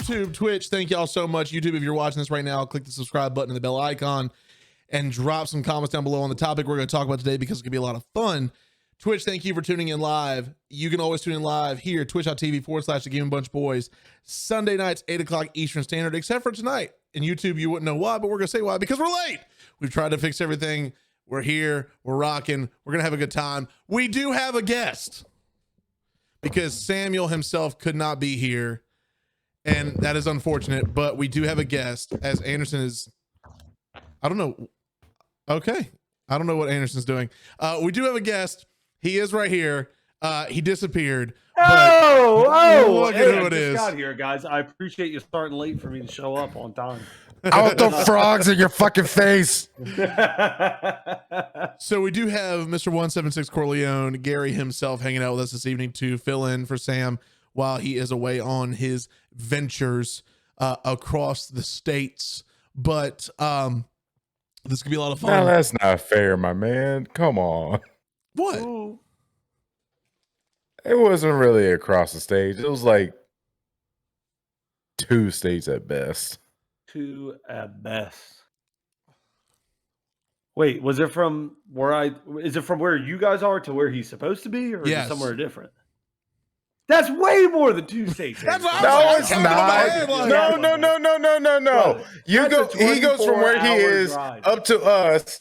YouTube, Twitch, thank y'all so much. YouTube, if you're watching this right now, click the subscribe button and the bell icon and drop some comments down below on the topic we're going to talk about today because it's going to be a lot of fun. Twitch, thank you for tuning in live. You can always tune in live here, twitch.tv/The Gaming Bunch Boys, Sunday nights, 8 o'clock Eastern Standard, except for tonight. And YouTube, you wouldn't know why, but we're going to say why, because we're late. We've tried to fix everything. We're here. We're rocking. We're going to have a good time. We do have a guest because Samuel himself could not be here. And that is unfortunate, but we do have a guest as Anderson is, I don't know. Okay. I don't know what Anderson's doing. We do have a guest. He is right here. He disappeared. Look at who it is. Got here, guys. I appreciate you starting late for me to show up on time. I'll throw frogs in your fucking face. So we do have Mr. 176 Corleone, Gary himself, hanging out with us this evening to fill in for Sam while he is away on his ventures across the states. But this could be a lot of fun. No, that's not fair, my man. Come on. What? Ooh. It wasn't really across the stage. It was like 2 states at best. 2 at best. Wait, was it from where is it from where you guys are to where he's supposed to be, or is it somewhere different? That's way more than 2 states. That's what No, it's not. No. He goes from where he is up to us.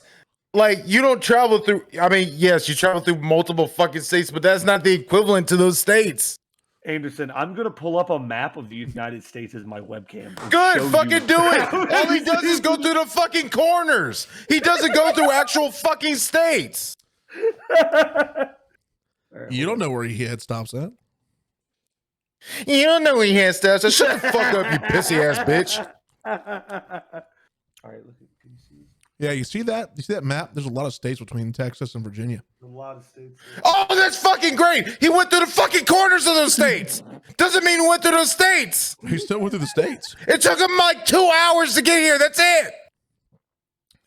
Like, you don't travel through, I mean, yes, you travel through multiple fucking states, but that's not the equivalent to those states. Anderson, I'm going to pull up a map of the United States as my webcam. Good, fucking do it. All he does is go through the fucking corners. He doesn't go through actual fucking states. You don't know where he had stops at. You don't know where he had stops. So shut the fuck up, you pissy ass bitch. All right, look at PC. Yeah, you see that? You see that map? There's a lot of states between Texas and Virginia. A lot of states. Oh, that's fucking great. He went through the fucking corners of those states. Doesn't mean he went through those states. He still went through the states. It took him like 2 hours to get here. That's it.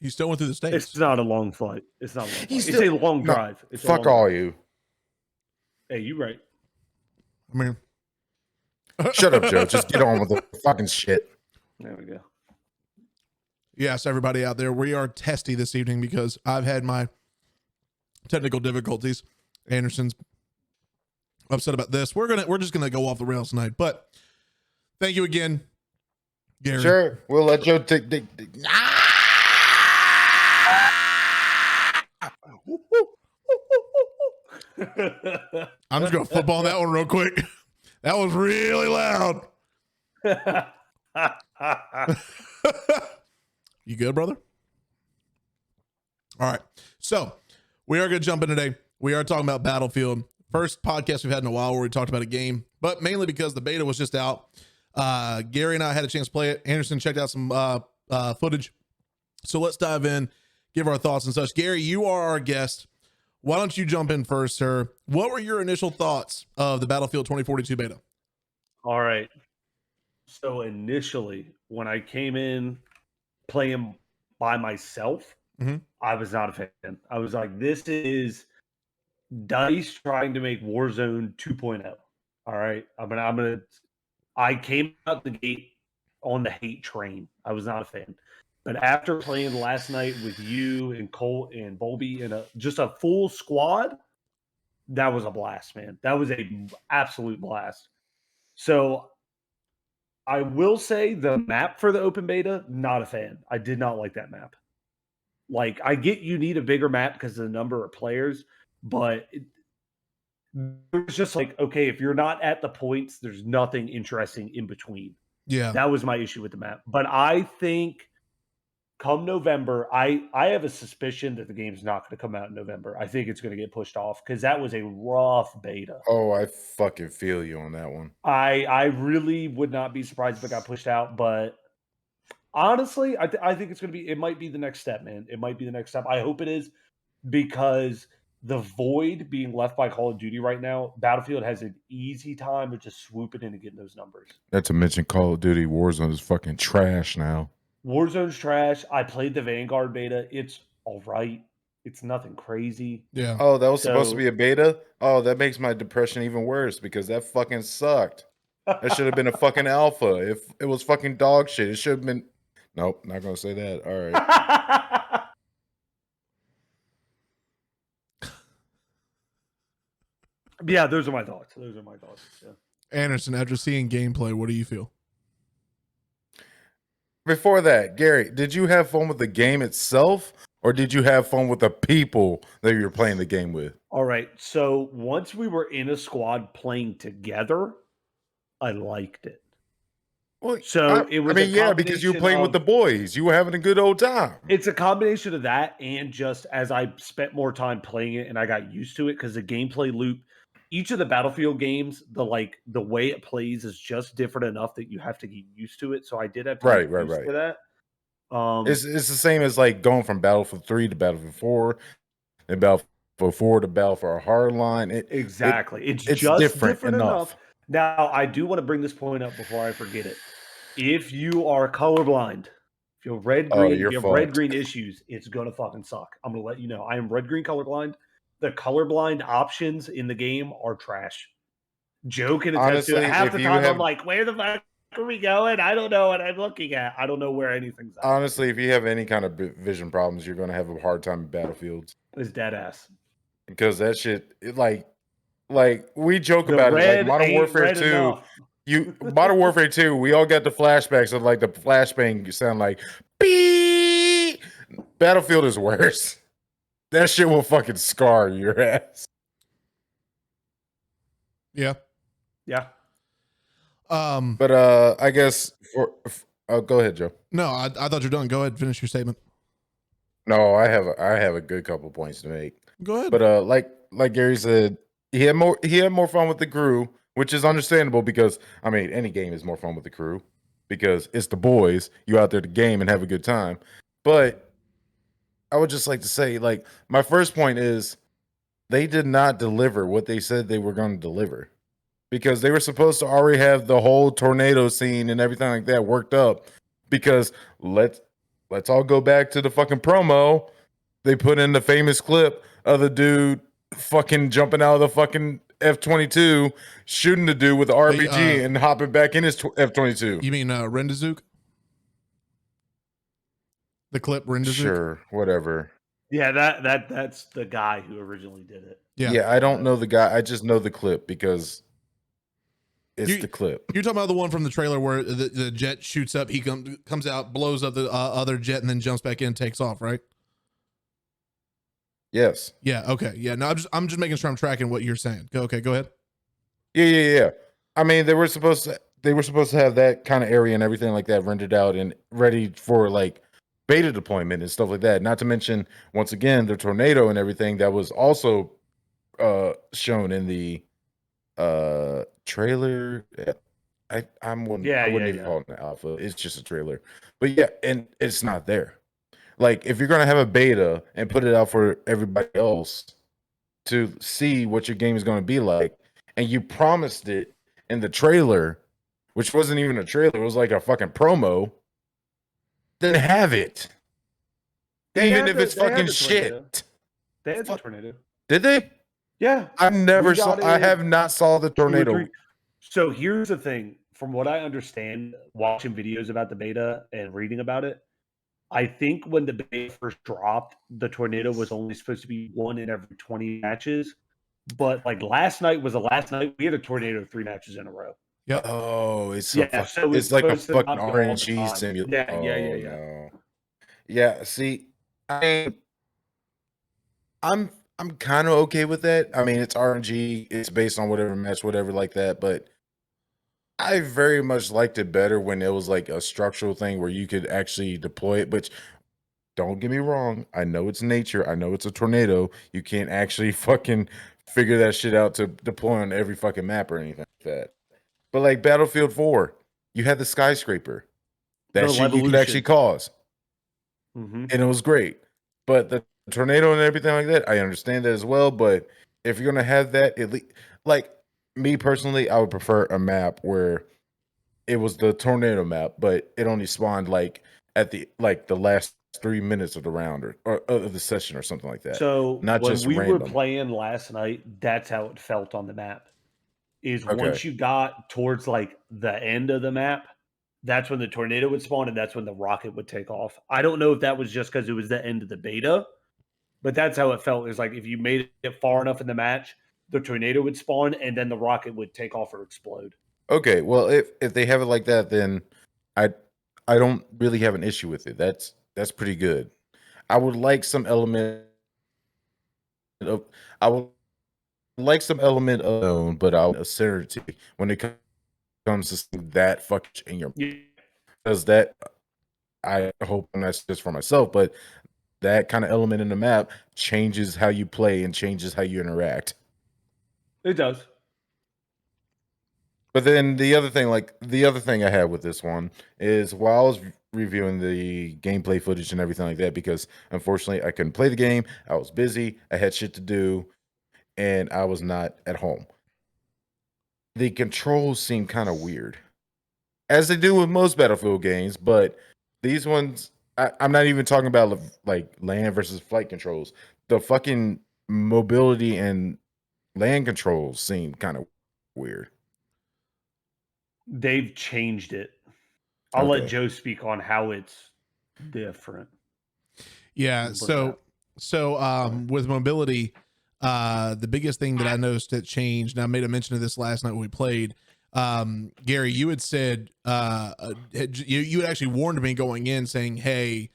He still went through the states. It's not a long flight. It's not a long flight. He's It's still- a long No, drive. It's a Fuck long all drive. you. Hey, you right. I mean, Shut up, Joe. Just get on with the fucking shit. There we go. yes, everybody out there, we are testy this evening because I've had my technical difficulties. Anderson's upset about this. We're just gonna go off the rails tonight. But thank you again, Gary. Sure, we'll let Joe take. I'm just gonna football that one real quick. That was really loud. You good, brother? All right. So we are going to jump in today. We are talking about Battlefield. First podcast we've had in a while where we talked about a game, but mainly because the beta was just out. Gary and I had a chance to play it. Anderson checked out some footage. So let's dive in, give our thoughts and such. Gary, you are our guest. Why don't you jump in first, sir? What were your initial thoughts of the Battlefield 2042 beta? All right. So initially, when I came in playing by myself, Mhm. I was not a fan. I was like, this is DICE trying to make Warzone 2.0. All right. I came out the gate on the hate train. I was not a fan. But after playing last night with you and Colt and Bolby and just a full squad, that was a blast, man. That was a absolute blast. So I will say the map for the open beta, not a fan. I did not like that map. Like, I get you need a bigger map because of the number of players, but it's just like, okay, if you're not at the points, there's nothing interesting in between. Yeah. That was my issue with the map. But I think come November, I have a suspicion that the game's not going to come out in November. I think it's going to get pushed off because that was a rough beta. Oh, I fucking feel you on that one. I really would not be surprised if it got pushed out, but honestly, I think it's going to be, it might be the next step, man. It might be the next step. I hope it is, because the void being left by Call of Duty right now, Battlefield has an easy time of just swooping in and getting those numbers. Not to mention Call of Duty Warzone is fucking trash now. Warzone's trash. I played the Vanguard beta. It's all right. It's nothing crazy. Yeah. Oh, that was supposed to So- be a beta? Oh, that makes my depression even worse because that fucking sucked. That should have been a fucking alpha. If it was fucking dog shit, it should have been. Nope, not gonna say that. All right. Yeah, those are my thoughts. Yeah. Anderson, after seeing gameplay, what do you feel? Before that, Gary, did you have fun with the game itself, or did you have fun with the people that you were playing the game with? All right. So once we were in a squad playing together, I liked it. Well, so it was. Because you were playing with the boys, you were having a good old time. It's a combination of that, and just as I spent more time playing it, and I got used to it because the gameplay loop. Each of the Battlefield games, the way it plays is just different enough that you have to get used to it. So I did have to get used to that. It's the same as like going from Battlefield 3 to Battlefield 4, and Battlefield 4 to Battlefield Hardline. Exactly. It's just different enough. Now, I do want to bring this point up before I forget it. If you are colorblind, if you have red-green issues, it's going to fucking suck. I'm going to let you know. I am red-green colorblind. The colorblind options in the game are trash. Joe can attest to it. Half the time I'm like, where the fuck are we going? I don't know what I'm looking at. I don't know where anything's at. Honestly, if you have any kind of vision problems, you're going to have a hard time in Battlefields. It's dead ass. Because that shit, like we joke about it. Like Modern Warfare 2, Modern Warfare 2, we all got the flashbacks of like the flashbang sound like beep. Battlefield is worse. That shit will fucking scar your ass. Yeah. Yeah. But I guess go ahead, Joe. No, I thought you were done. Go ahead, finish your statement. No, I have a good couple points to make. Go ahead. But like Gary said, he had more fun with the crew, which is understandable because I mean any game is more fun with the crew because it's the boys. You out there to game and have a good time. But I would just like to say, like, my first point is they did not deliver what they said they were going to deliver because they were supposed to already have the whole tornado scene and everything like that worked up. Because let's all go back to the fucking promo. They put in the famous clip of the dude fucking jumping out of the fucking F-22, shooting the dude with the RPG and hopping back in his F-22. You mean Rendazook? The clip Rendazook? Sure, whatever. Yeah, that's the guy who originally did it. Yeah, I don't know the guy. I just know the clip because it's the clip. You're talking about the one from the trailer where the jet shoots up, he comes out, blows up the other jet, and then jumps back in and takes off, right? Yes. Yeah. Okay. Yeah. No, I'm just making sure I'm tracking what you're saying. Go ahead. Yeah. I mean, they were supposed to have that kind of area and everything like that rendered out and ready for like beta deployment and stuff like that. Not to mention, once again, the tornado and everything that was also shown in the trailer. I wouldn't even call it an alpha. It's just a trailer. But yeah, and it's not there. Like, if you're going to have a beta and put it out for everybody else to see what your game is going to be like, and you promised it in the trailer, which wasn't even a trailer, it was like a fucking promo, then have it. Even if it's fucking shit. They had the tornado. Did they? Yeah. I have not saw the tornado. So here's the thing. From what I understand, watching videos about the beta and reading about it, I think when the beta first dropped, the tornado was only supposed to be 1 in every 20 matches. But like last night was the last night. We had a tornado 3 matches in a row. Yep. Oh, it's like a fucking RNG simulator. Yeah. Yeah. See, I'm kind of okay with that. I mean, it's RNG. It's based on whatever match, whatever like that. But I very much liked it better when it was like a structural thing where you could actually deploy it. But don't get me wrong. I know it's nature. I know it's a tornado. You can't actually fucking figure that shit out to deploy on every fucking map or anything like that. But like Battlefield 4, you had the skyscraper. That shit you could actually cause. Mm-hmm. And it was great. But the tornado and everything like that, I understand that as well. But if you're going to have that, at least, like me personally, I would prefer a map where it was the tornado map, but it only spawned like at the last 3 minutes of the round or of the session or something like that. So not when just we random. were playing last night, that's how it felt on the map. is once you got towards like the end of the map, that's when the tornado would spawn and that's when the rocket would take off. I don't know if that was just because it was the end of the beta, but that's how it felt. Is like if you made it far enough in the match, the tornado would spawn and then the rocket would take off or explode. Okay, well, if they have it like that, then I don't really have an issue with it. That's pretty good. I would like some element of but I'll acidity when it comes to that fucking in your because that I hope, and that's just for myself, but that kind of element in the map changes how you play and changes how you interact. It does. But then the other thing I had with this one is while I was reviewing the gameplay footage and everything like that, because unfortunately I couldn't play the game. I was busy. I had shit to do, and I was not at home. The controls seem kind of weird, as they do with most Battlefield games, but these ones, I'm not even talking about like land versus flight controls. The fucking mobility and land controls seem kind of weird. They've changed it. I'll let Joe speak on how it's different. Yeah. So with mobility, the biggest thing that I noticed that changed, and I made a mention of this last night when we played, Gary, you had said, you had actually warned me going in saying, hey,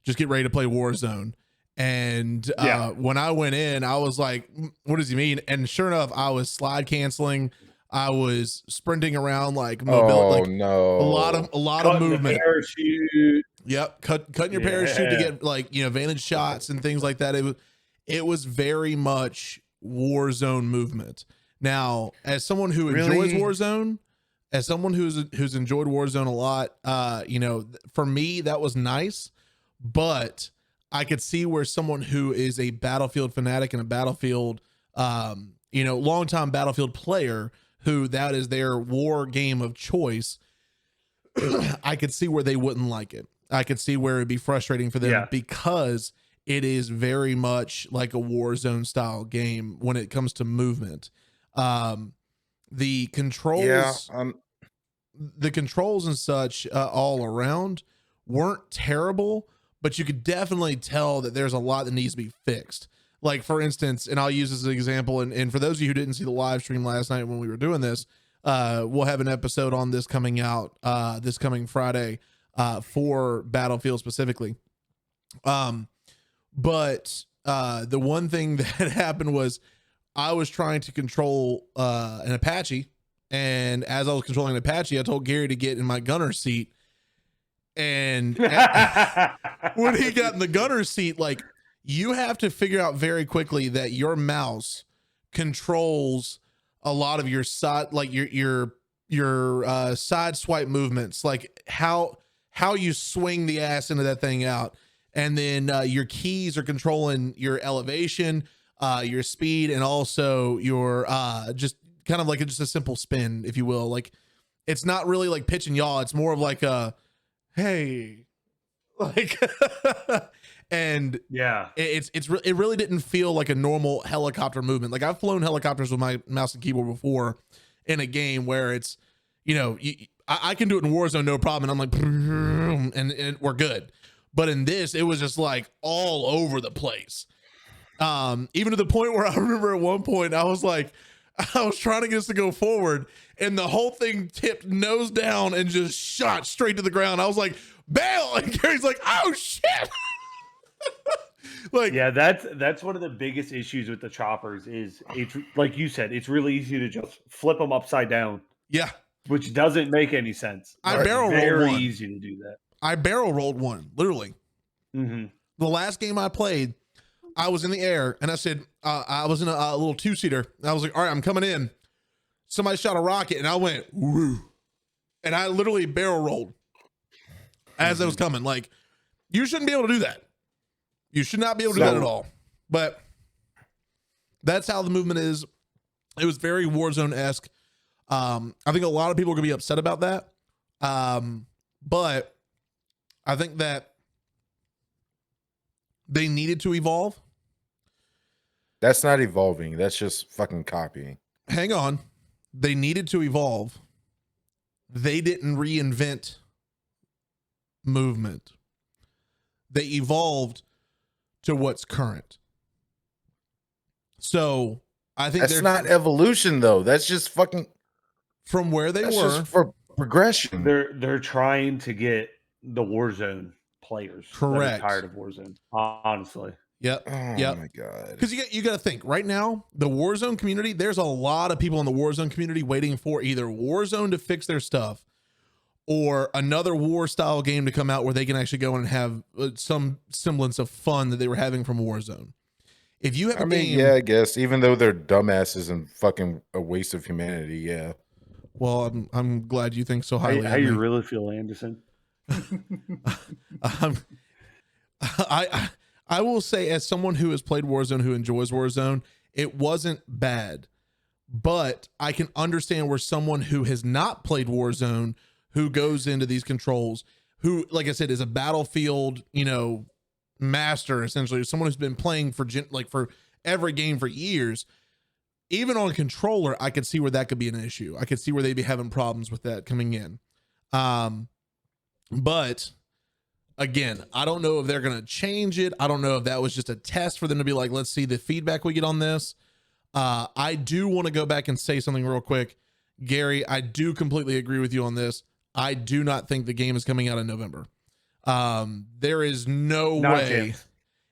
just get ready to play Warzone. And when I went in, I was like, what does he mean? And sure enough, I was slide canceling. I was sprinting around like mobility, a lot of movement. Parachute. Yep, cutting your parachute to get like vantage shots and things like that. It was very much Warzone movement. Now, as someone who enjoys Warzone, as someone who's enjoyed Warzone a lot, for me that was nice, but I could see where someone who is a Battlefield fanatic and a Battlefield, longtime Battlefield player, who that is their war game of choice, I could see where they wouldn't like it. I could see where it'd be frustrating for them because it is very much like a Warzone style game when it comes to movement. The controls, the controls and such all around weren't terrible, but you could definitely tell that there's a lot that needs to be fixed. Like, for instance, and I'll use this as an example, and for those of you who didn't see the live stream last night when we were doing this, we'll have an episode on this coming out this coming Friday for Battlefield specifically. But the one thing that happened was I was trying to control an Apache, and as I was controlling an Apache, I told Gary to get in my gunner seat. And when he got in the gunner seat, like, you have to figure out very quickly that your mouse controls a lot of your side, like your side swipe movements, like how you swing the ass into that thing out. And then your keys are controlling your elevation, your speed, and also your just kind of like just a simple spin, if you will. Like, it's not really like pitch and yaw. It's more of like a, hey, like, and it really didn't feel like a normal helicopter movement. Like, I've flown helicopters with my mouse and keyboard before in a game where it's, I can do it in Warzone, no problem. And I'm like, and we're good. But in this, it was just like all over the place. Even to the point where I remember at one point, I was trying to get us to go forward, and the whole thing tipped nose down and just shot straight to the ground. I was like, bail. And Gary's like, oh shit. Like, yeah, that's one of the biggest issues with the choppers is, it's like you said, it's really easy to just flip them upside down. Yeah. Which doesn't make any sense. I barrel rolled one. Very easy to do that. I barrel rolled one, literally. Mm-hmm. The last game I played, I was in the air, and I said, I was in a little two-seater. I was like, all right, I'm coming in. Somebody shot a rocket, and I went, woo. And I literally barrel rolled as I was coming. Like, you shouldn't be able to do that. You should not be able to do that at all. But that's how the movement is. It was very Warzone-esque. I think a lot of people are going to be upset about that. But I think that they needed to evolve. That's not evolving. That's just fucking copying. Hang on. They needed to evolve. They didn't reinvent movement. They evolved to what's current. So I think that's not evolution though. That's just fucking from where they were just for progression. They're trying to get the Warzone players correct. Tired of Warzone, honestly. Yep. Oh yep. my god. Because you got to think right now, the Warzone community. There's a lot of people in the Warzone community waiting for either Warzone to fix their stuff, or another war style game to come out where they can actually go and have some semblance of fun that they were having from Warzone. If you have, yeah, I guess even though they're dumbasses and fucking a waste of humanity, yeah. Well, I'm glad you think so highly. How you really feel, Anderson? I will say, as someone who has played Warzone, who enjoys Warzone, it wasn't bad, but I can understand where someone who has not played Warzone, who goes into these controls, who, like I said, is a Battlefield, master, essentially, someone who's been playing for every game for years, even on a controller, I could see where that could be an issue. I could see where they'd be having problems with that coming in. But again, I don't know if they're going to change it. I don't know if that was just a test for them to be like, let's see the feedback we get on this. I do want to go back and say something real quick. Gary, I do completely agree with you on this. I do not think the game is coming out in November. There is no way.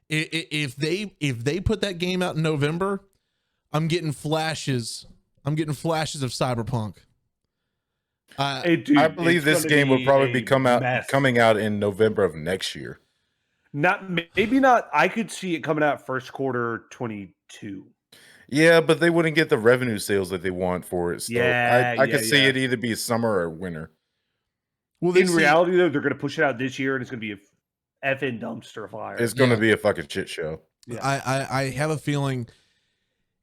If they put that game out in November, I'm getting flashes of Cyberpunk. Dude, I believe this game will probably be coming out in November of next year. Maybe not. I could see it coming out first quarter 22. Yeah, but they wouldn't get the revenue sales that they want for it. Still. I could see it either be summer or winter. Well, in reality, though, they're going to push it out this year, and it's going to be a effing dumpster fire. It's going to be a fucking shit show. Yeah. I have a feeling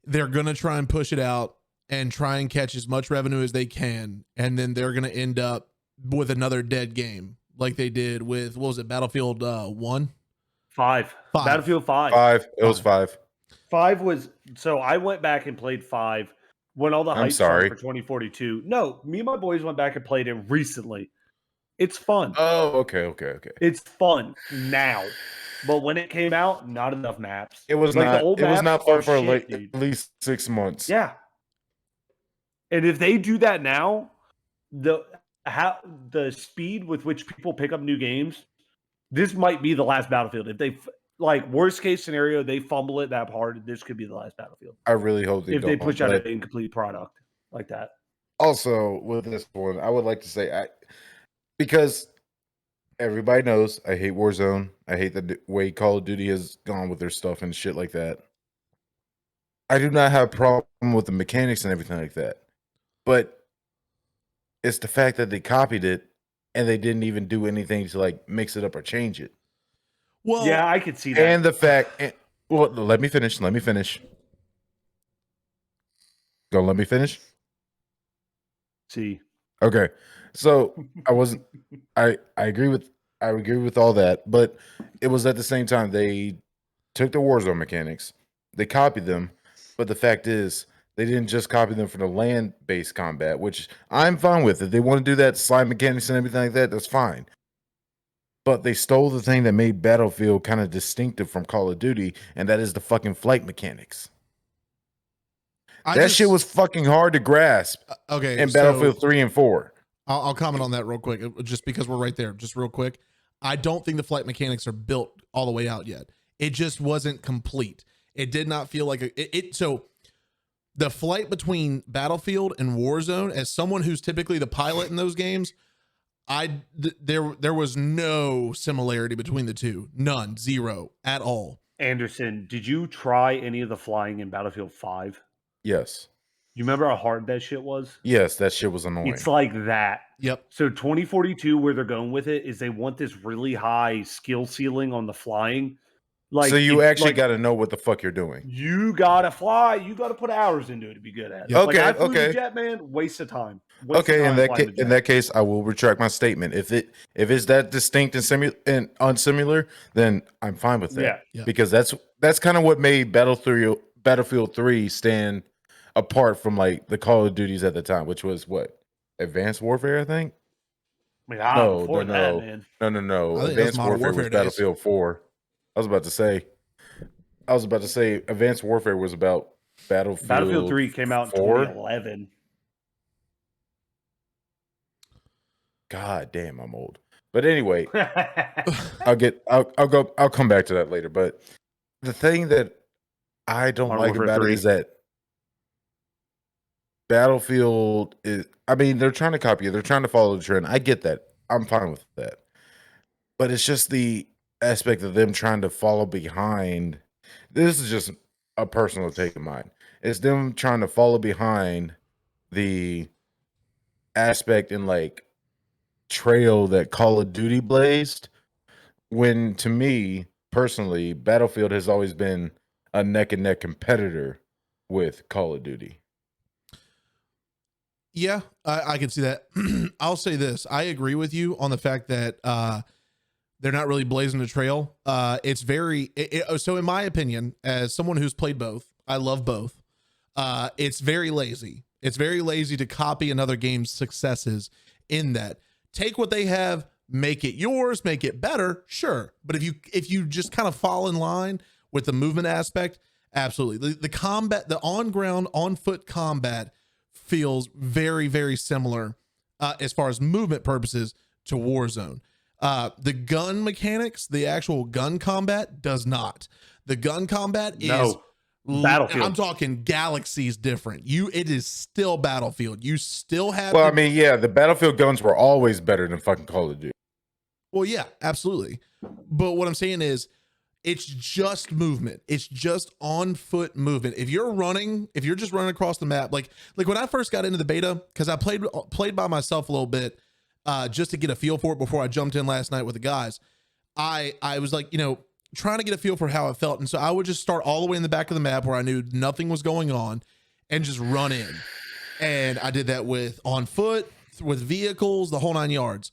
they're going to try and push it out and try and catch as much revenue as they can, and then they're going to end up with another dead game like they did with, what was it, Battlefield 1? 5. Battlefield 5. 5. It was 5. 5 was, so I went back and played 5 when all the hype started for 2042. No, me and my boys went back and played it recently. It's fun. Oh, okay. It's fun now. But when it came out, not enough maps. It was like not. The old it was not fun for shit, at least 6 months. Yeah. And if they do that now, the speed with which people pick up new games, this might be the last Battlefield. If they worst case scenario, they fumble it that hard, this could be the last Battlefield. I really hope they if don't. They push out an incomplete product like that. Also, with this one, I would like to say, because everybody knows I hate Warzone. I hate the way Call of Duty has gone with their stuff and shit like that. I do not have a problem with the mechanics and everything like that. But it's the fact that they copied it and they didn't even do anything to mix it up or change it. Well, yeah, I could see that. And the fact, well, let me finish. Go, let me finish. See. Okay. So I agree with all that, but it was at the same time they took the Warzone mechanics, they copied them, but the fact is they didn't just copy them from the land-based combat, which I'm fine with. If they want to do that slide mechanics and everything like that, that's fine. But they stole the thing that made Battlefield kind of distinctive from Call of Duty, and that is the fucking flight mechanics. That shit was fucking hard to grasp. Okay, in Battlefield 3 and 4. I'll comment on that real quick, just because we're right there. Just real quick, I don't think the flight mechanics are built all the way out yet. It just wasn't complete. It did not feel like So the flight between Battlefield and Warzone, as someone who's typically the pilot in those games, there was no similarity between the two. None, zero at all. Anderson, did you try any of the flying in Battlefield 5? Yes. You remember how hard that shit was? Yes, that shit was annoying. It's like that. Yep. So 2042, where they're going with it, is they want this really high skill ceiling on the flying. So you actually got to know what the fuck you're doing. You got to fly. You got to put hours into it to be good at it. Yep. Okay, I flew the jet, man, waste of time. In that case, I will retract my statement. If it's that distinct and unsimilar, then I'm fine with that. Yeah. Because that's kind of what made Battlefield 3 stand apart from like the Call of Duties at the time, which was what? Advanced Warfare, I think. I mean, No, before no, that, no. man. No. I think that's Advanced Modern Warfare was Warfare days. Battlefield 4. I was about to say Advanced Warfare was about Battlefield 3 came out in 4. 2011. God damn, I'm old. But anyway, I'll come back to that later. But the thing that I don't Modern like Warfare about 3. it is that Battlefield is, I mean, they're trying to copy it. They're trying to follow the trend. I get that. I'm fine with that. But it's just the aspect of them trying to follow behind. This is just a personal take of mine. It's them trying to follow behind the aspect and like trail that Call of Duty blazed. When to me personally, Battlefield has always been a neck and neck competitor with Call of Duty. Yeah, I can see that. I'll say this. I agree with you on the fact that they're not really blazing the trail. It's very so in my opinion, as someone who's played both, I love both. It's very lazy. It's very lazy to copy another game's successes in that. Take what they have, make it yours, make it better, sure. But if you just kind of fall in line with the movement aspect, absolutely. The combat, the on-ground, on-foot combat feels very, very similar as far as movement purposes to Warzone. The gun mechanics, the actual gun combat does not. The gun combat is Battlefield. I'm talking galaxies different. It is still Battlefield. You still have. Well, I mean, yeah, the Battlefield guns were always better than fucking Call of Duty. Well, yeah, absolutely. But what I'm saying is, it's just movement. It's just on foot movement. If you're just running across the map, like when I first got into the beta, because I played by myself a little bit, just to get a feel for it before I jumped in last night with the guys. I was like, trying to get a feel for how it felt, and so I would just start all the way in the back of the map where I knew nothing was going on, and just run in. And I did that with on foot, with vehicles, the whole 9 yards.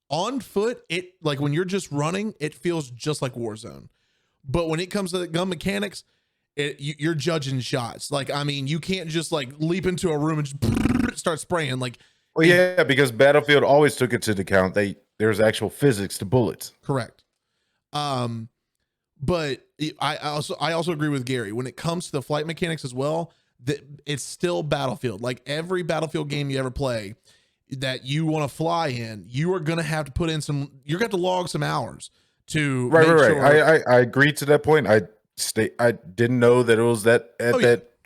On foot, it like when you're just running, it feels just like Warzone. But when it comes to the gun mechanics, you're judging shots. Like, I mean, you can't just like leap into a room and just start spraying. Like, well, yeah, because Battlefield always took it to the account. There's actual physics to bullets. Correct. But I also agree with Gary when it comes to the flight mechanics as well. That it's still Battlefield. Like every Battlefield game you ever play that you want to fly in, you are gonna have to put in you're gonna have to log some hours to right. Sure. I agree to that point. I didn't know that it was that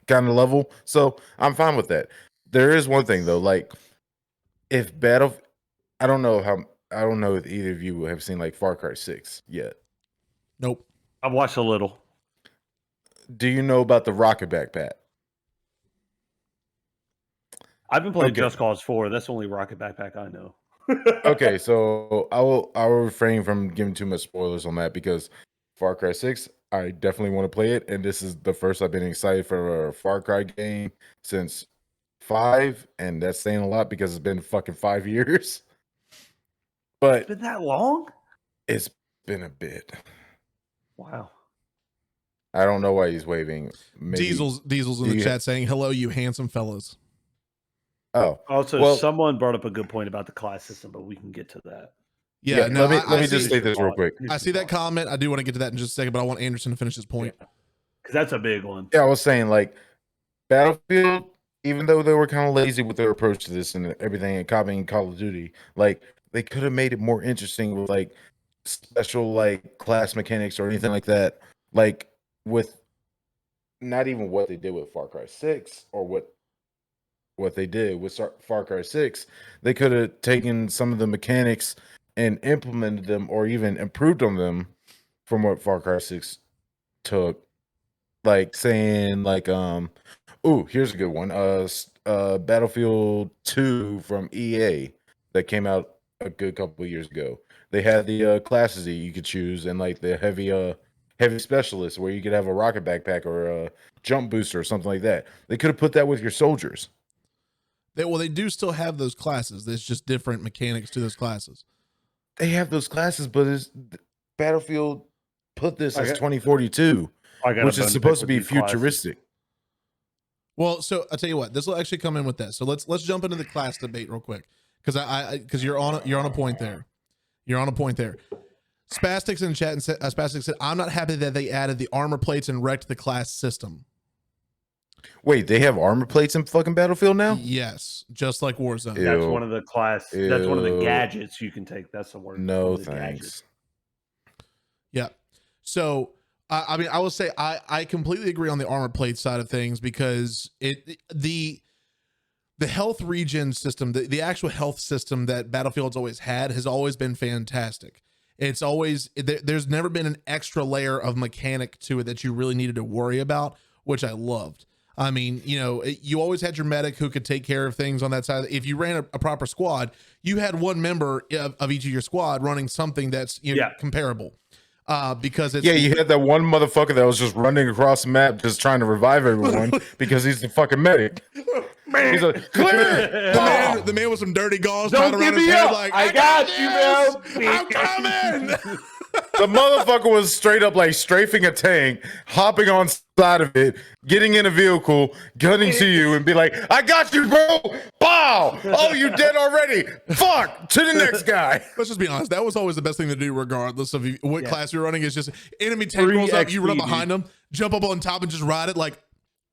kind of level, so I'm fine with that. There is one thing though, like if I don't know if either of you have seen like Far Cry 6 yet. Nope. I've watched a little. Do you know about the rocket backpack? I've been playing Just Cause 4. That's the only rocket backpack I know. Okay, so I will refrain from giving too much spoilers on that because Far Cry 6, I definitely want to play it, and this is the first I've been excited for a Far Cry game since 5, and that's saying a lot because it's been fucking 5 years. But it's been that long? It's been a bit. Wow. I don't know why he's waving. Diesel's in the chat saying, "Hello, you handsome fellas." Oh. Also, someone brought up a good point about the class system, but we can get to that. Yeah, no, let me just say this real quick. I see that comment. I do want to get to that in just a second, but I want Anderson to finish his point. Because that's a big one. Yeah, I was saying, like, Battlefield, even though they were kind of lazy with their approach to this and everything and copying Call of Duty, like, they could have made it more interesting with, like, special, like, class mechanics or anything like that. Like, with not even what they did with Far Cry 6 or what they did with Far Cry 6, they could have taken some of the mechanics and implemented them or even improved on them from what Far Cry 6 took. Like saying like here's a good one. Battlefield 2 from EA that came out a good couple of years ago. They had the classes that you could choose and like the heavy specialist where you could have a rocket backpack or a jump booster or something like that. They could have put that with your soldiers. They do still have those classes. There's just different mechanics to those classes. They have those classes, but Battlefield put this as 2042, which is supposed to be futuristic. Well, so I'll tell you what, this will actually come in with this. So let's jump into the class debate real quick. Because you're on a point there. You're on a point there. Spastics in chat and Spastics said, I'm not happy that they added the armor plates and wrecked the class system. Wait, they have armor plates in fucking Battlefield now? Yes, just like Warzone. Ew. That's one of the class. Ew. That's one of the gadgets you can take. That's the word. No, the thanks. gadgets. Yeah. So I mean, I will say I completely agree on the armor plate side of things because the health regen system, the actual health system that Battlefield's always had has always been fantastic. It's always there's never been an extra layer of mechanic to it that you really needed to worry about, which I loved. I mean, you know, you always had your medic who could take care of things on that side. If you ran a proper squad, you had one member of each of your squad running something that's comparable. Because it's you had that one motherfucker that was just running across the map just trying to revive everyone because he's the fucking medic. He's like, clear! The man with some dirty gauze Don't tied around give his me head up. like, I got you, bro. I'm coming. The motherfucker was straight up like strafing a tank, hopping on side of it, getting in a vehicle, gunning to you, and be like, I got you, bro! Bow! Oh, you dead already! Fuck! To the next guy. Let's just be honest. That was always the best thing to do, regardless of what class you're running. Is just enemy tank rolls up, you run behind them, jump up on top, and just ride it. Like,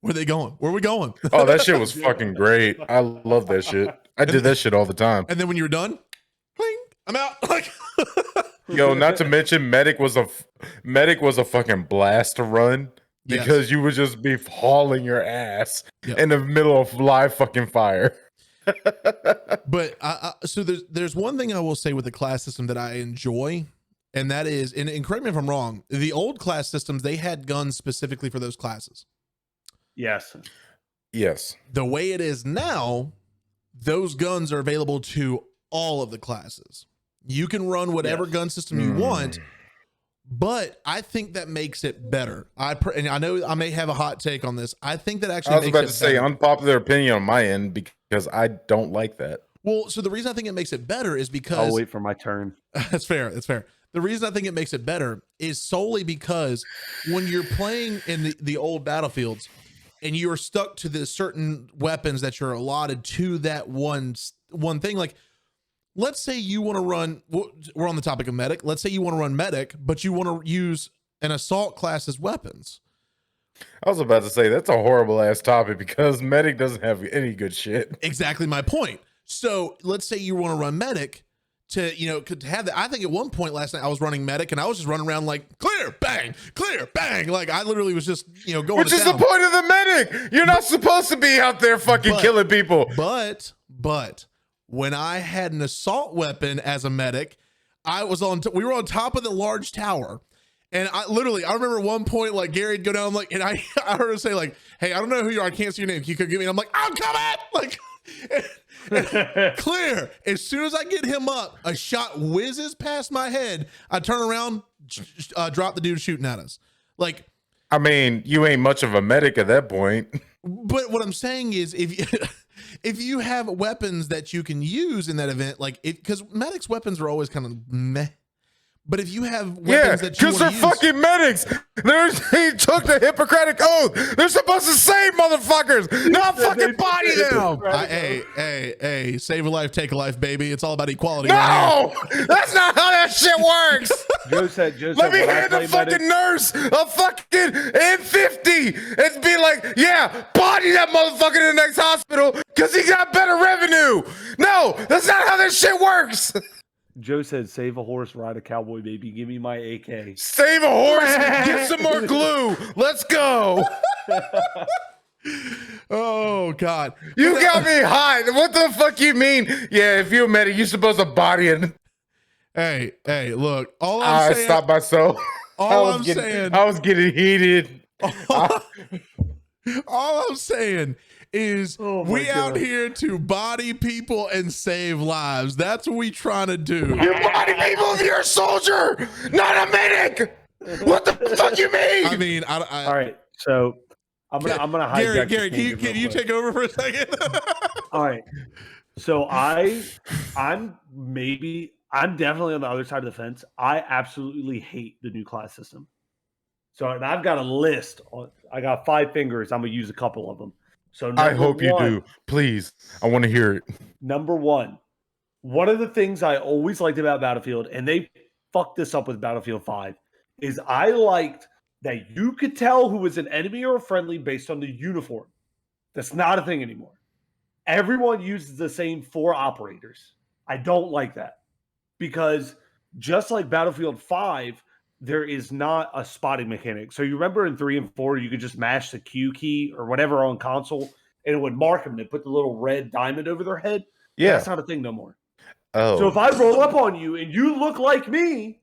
where are they going? Where are we going? Oh, that shit was fucking great. I love that shit. I did that shit all the time. And then when you're done, cling, I'm out. Like, yo, not to mention, medic was a fucking blast to run because you would just be hauling your ass in the middle of live fucking fire. But so there's one thing I will say with the class system that I enjoy, and that is, and correct me if I'm wrong, the old class systems, they had guns specifically for those classes. Yes. The way it is now, those guns are available to all of the classes. You can run whatever gun system you want, but I think that makes it better. And I know I may have a hot take on this. I think that actually I was about to say unpopular opinion on my end because I don't like that. Well, so the reason I think it makes it better is because I'll wait for my turn. That's fair. That's fair. The reason I think it makes it better is solely because when you're playing in the old Battlefields and you're stuck to the certain weapons that you're allotted to that one thing, like let's say you want to run, we're on the topic of medic. Let's say you want to run medic, but you want to use an assault class as weapons. I was about to say that's a horrible ass topic because medic doesn't have any good shit. Exactly my point. So let's say you want to run medic to have that. I think at one point last night I was running medic and I was just running around like clear, bang, like I literally was just going. Which is the point of the medic? You're not supposed to be out there fucking killing people. But when I had an assault weapon as a medic, we were on top of the large tower. And I remember one point, like Gary'd go down, like, and I heard him say, like, hey, I don't know who you are. I can't see your name. Can you come get me? And I'm like, I'm coming. Like, clear. As soon as I get him up, a shot whizzes past my head. I turn around, drop the dude shooting at us. Like, I mean, you ain't much of a medic at that point. But what I'm saying is, if you have weapons that you can use in that event, like because medics' weapons are always kind of meh. But if you have weapons that you because they're fucking medics. He took the Hippocratic Oath. They're supposed to save motherfuckers, not fucking body them. Hey, save a life, take a life, baby. It's all about equality. No, that's not how that shit works. Joe said, let me hand the fucking nurse a fucking M50 and be like, yeah, body that motherfucker in the next hospital because he got better revenue. No, that's not how that shit works. Joe said, save a horse, ride a cowboy, baby. Give me my AK. Save a horse, get some more glue. Let's go. Oh, God. You got me hot. What the fuck you mean? Yeah, if you're a medic, you're supposed to body it. Hey, look. All I'm saying. I stopped myself. I was getting heated. All I'm saying is we out here to body people and save lives. That's what we trying to do. You're body people if you're a soldier, not a medic. What the fuck you mean? I mean, all right. So I'm gonna hijack. Gary, can you take over for a second? All right. So I'm definitely on the other side of the fence. I absolutely hate the new class system. So, and I've got a list. I got 5 fingers. I'm gonna use a couple of them. So I hope you do. Please. I want to hear it. Number one of the things I always liked about Battlefield, and they fucked this up with Battlefield 5, is I liked that you could tell who was an enemy or a friendly based on the uniform. That's not a thing anymore. Everyone uses the same 4 operators. I don't like that because just like Battlefield 5, there is not a spotting mechanic. So you remember in 3 and 4, you could just mash the Q key or whatever on console and it would mark them. They put the little red diamond over their head. Yeah. That's not a thing no more. Oh. So if I roll up on you and you look like me,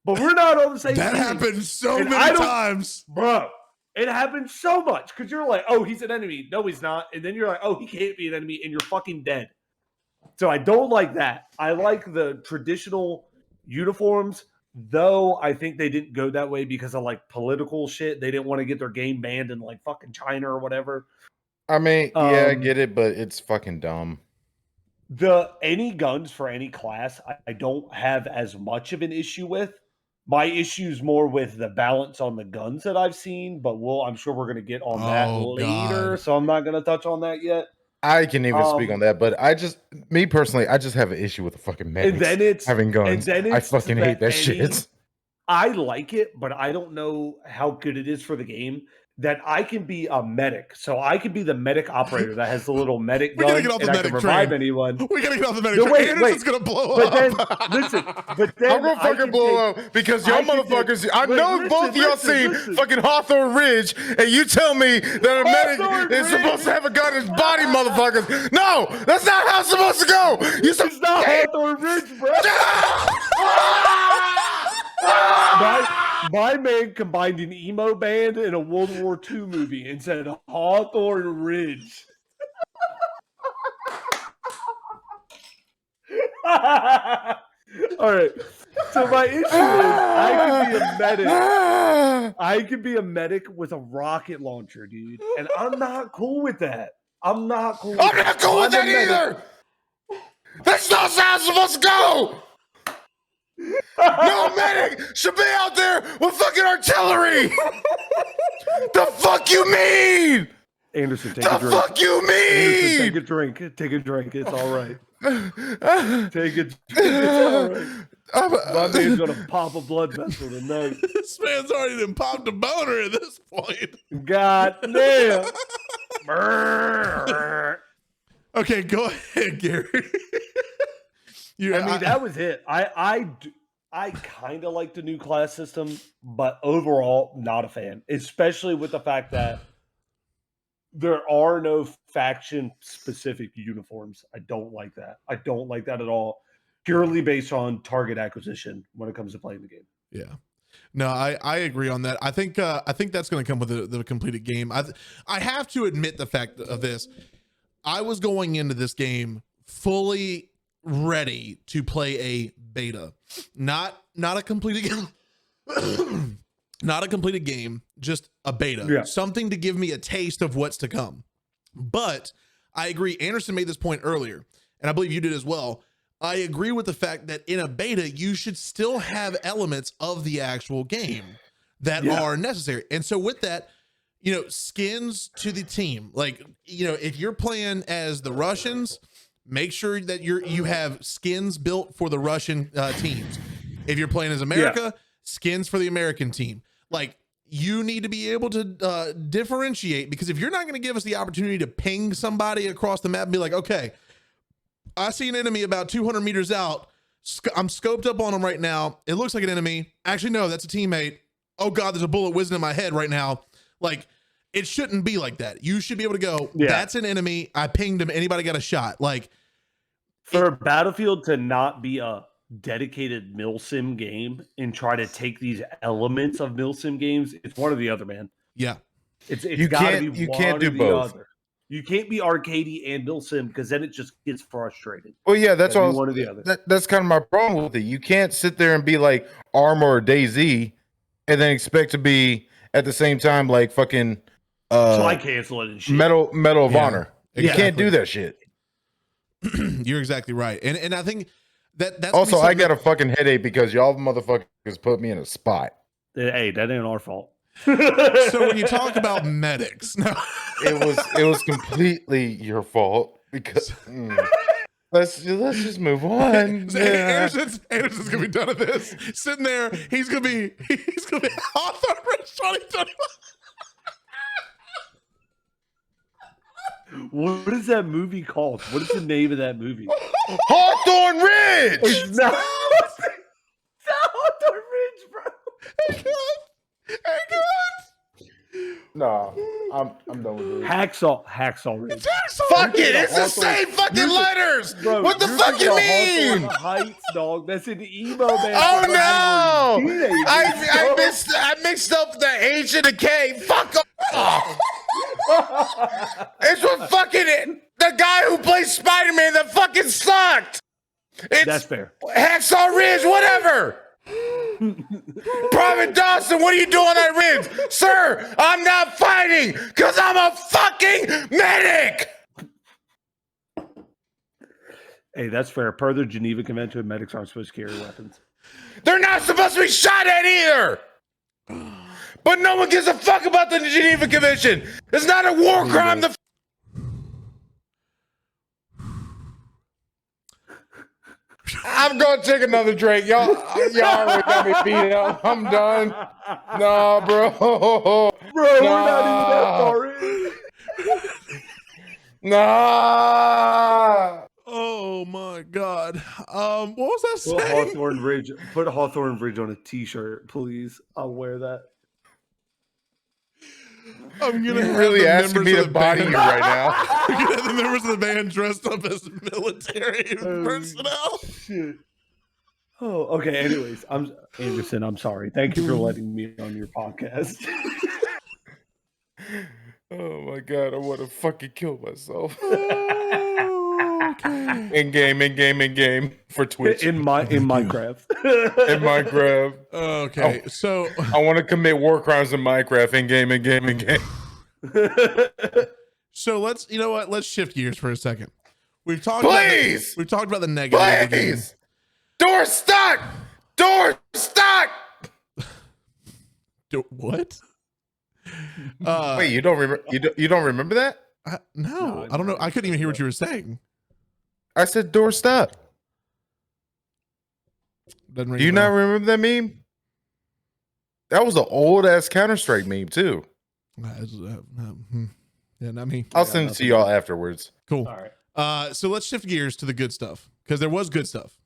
but we're not on the same That team, happens so many times. Bro, it happens so much because you're like, oh, he's an enemy. No, he's not. And then you're like, oh, he can't be an enemy, and you're fucking dead. So I don't like that. I like the traditional uniforms, though I think they didn't go that way because of like political shit. They didn't want to get their game banned in like fucking China or whatever. I mean, yeah, I get it, but it's fucking dumb. Any guns for any class, I don't have as much of an issue with. My issue's more with the balance on the guns that I've seen, but I'm sure we're going to get on that later, God. so I'm not going to touch on that yet. I can even speak on that, but me personally, I just have an issue with the fucking medics And then it's having guns. I fucking hate that shit. I like it, but I don't know how good it is for the game. That I can be a medic, so I could be the medic operator that has the little medic gun, and I can revive anyone. We gotta get off the medic train. Anderson's gonna blow up. Then, listen, I'm gonna fucking blow up because y'all motherfuckers. I know both of y'all seen fucking Hawthorne Ridge, and you tell me that a medic is supposed to have a gun in his body, motherfuckers. No, that's not how it's supposed to go. It's not Hawthorne Ridge, bro. My man combined an emo band and a World War II movie and said Hawthorne Ridge. All right. So my issue is I could be a medic. I could be a medic with a rocket launcher, dude. And I'm not cool with that. I'm not cool with that either. That's not how it's supposed to go. No medic should be out there with fucking artillery. The fuck you mean? Anderson, take a drink. The fuck you mean? Anderson, take a drink. Take a drink. It's all right. Take it. It's all right. My man's gonna pop a blood vessel tonight. This man's already done popped a boner at this point. God damn. Okay, go ahead, Gary. That was it. I kind of like the new class system, but overall, not a fan. Especially with the fact that there are no faction-specific uniforms. I don't like that. I don't like that at all. Purely based on target acquisition when it comes to playing the game. Yeah. No, I agree on that. I think that's going to come with the completed game. I have to admit the fact of this. I was going into this game fully ready to play a beta, not a completed game, not a completed game, just a beta, something to give me a taste of what's to come. But I agree. Anderson made this point earlier, and I believe you did as well. I agree with the fact that in a beta, you should still have elements of the actual game that are necessary. And so with that, skins to the team, like, if you're playing as the Russians, make sure that you have skins built for the Russian teams. If you're playing as America, skins for the American team. Like, you need to be able to differentiate, because if you're not going to give us the opportunity to ping somebody across the map and be like, okay, I see an enemy about 200 meters out. I'm scoped up on him right now. It looks like an enemy. Actually, no, that's a teammate. Oh God, there's a bullet whizzing in my head right now. Like, it shouldn't be like that. You should be able to go, that's an enemy. I pinged him. Anybody got a shot? Like, for Battlefield to not be a dedicated milsim game and try to take these elements of milsim games, it's one or the other, man. Yeah. It's gotta be you can't do both. Other. You can't be arcadey and milsim, because then it just gets frustrating. Well, yeah, that's all. One or the other. That's kind of my problem with it. You can't sit there and be like Arma or DayZ and then expect to be at the same time like fucking try cancel it and shit. Medal of Honor. You can't do that shit. You're exactly right. And I think that's also I got a fucking headache because y'all motherfuckers put me in a spot. Hey, that ain't our fault. So when you talk about medics, no, it was completely your fault because let's just move on. Anderson's gonna be done at this. Sitting there, he's gonna be Hawthorne Ridge 2021. What is that movie called? What is the name of that movie? Hawthorne Ridge. It's not Hawthorne Ridge, bro. Hey, guys. No, I'm done with this. Hacksaw Ridge. Fuck it, it's the same fucking letters. Bro, What the fuck you mean? Hawthorne Heights, dog. That's an emo man. Oh no! I missed. mixed up the H and the K. Fuck off. It's what fucking the guy who plays Spider-Man that fucking sucked. That's fair. Hacksaw Ridge, whatever. Private Dawson, what are you doing on that ridge? Sir, I'm not fighting because I'm a fucking medic. Hey, that's fair. Per the Geneva Convention, medics aren't supposed to carry weapons. They're not supposed to be shot at either. But no one gives a fuck about the Geneva Convention. It's not a war crime. I'm gonna take another drink. Y'all already got me beat up. I'm done. No, bro. Bro, we're not even that far in. Nah. Oh my God. What was that Put saying? Hawthorne Ridge on a t-shirt, please. I'll wear that. I'm gonna You're have really the asking members me of to the body band- you right now. You're gonna have the members of the band dressed up as military personnel. Shit. Oh, okay. Anyways, Anderson. I'm sorry. Thank you for letting me on your podcast. Oh my God, I want to fucking kill myself. Oh, okay. In game for Twitch. in Minecraft. In Minecraft. Okay. So I want to commit war crimes in Minecraft in game. So let's shift gears for a second. We've talked Please! about the negative. of the game. Please. Door stuck. What? Wait, you don't remember? You don't remember that? No, I don't know. I couldn't even hear what you were saying. I said door stuck. Doesn't ring Do you a bell. not remember that meme? That was an old ass Counter-Strike meme too. Yeah, not me. I'll send it to y'all afterwards. Cool. All right. So let's shift gears to the good stuff because there was good stuff.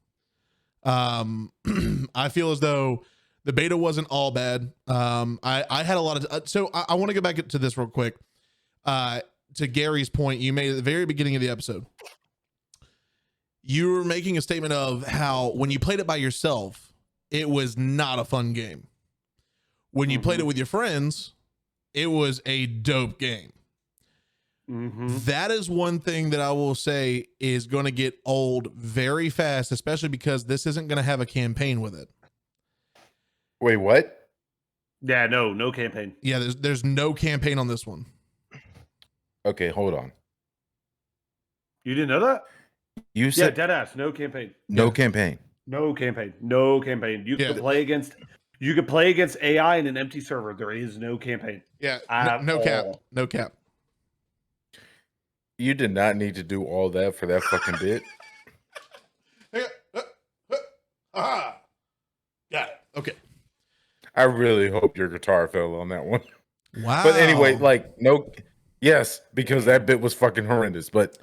I feel as though the beta wasn't all bad. I had a lot of. So I want to go back to this real quick. To Gary's point, you made at the very beginning of the episode. You were making a statement of how when you played it by yourself, it was not a fun game. When you played it with your friends, it was a dope game. That is one thing that I will say is going to get old very fast, especially because this isn't going to have a campaign with it. Wait, what? Yeah, no campaign. Yeah, there's no campaign on this one. Okay, hold on. You didn't know that? You said dead ass. No campaign. no campaign. No campaign. No campaign. You can play against AI in an empty server. There is no campaign. Yeah, At no cap. all. No cap. You did not need to do all that for that fucking bit. Got it. Okay. I really hope your guitar fell on that one. Wow. But anyway, yes, because that bit was fucking horrendous. But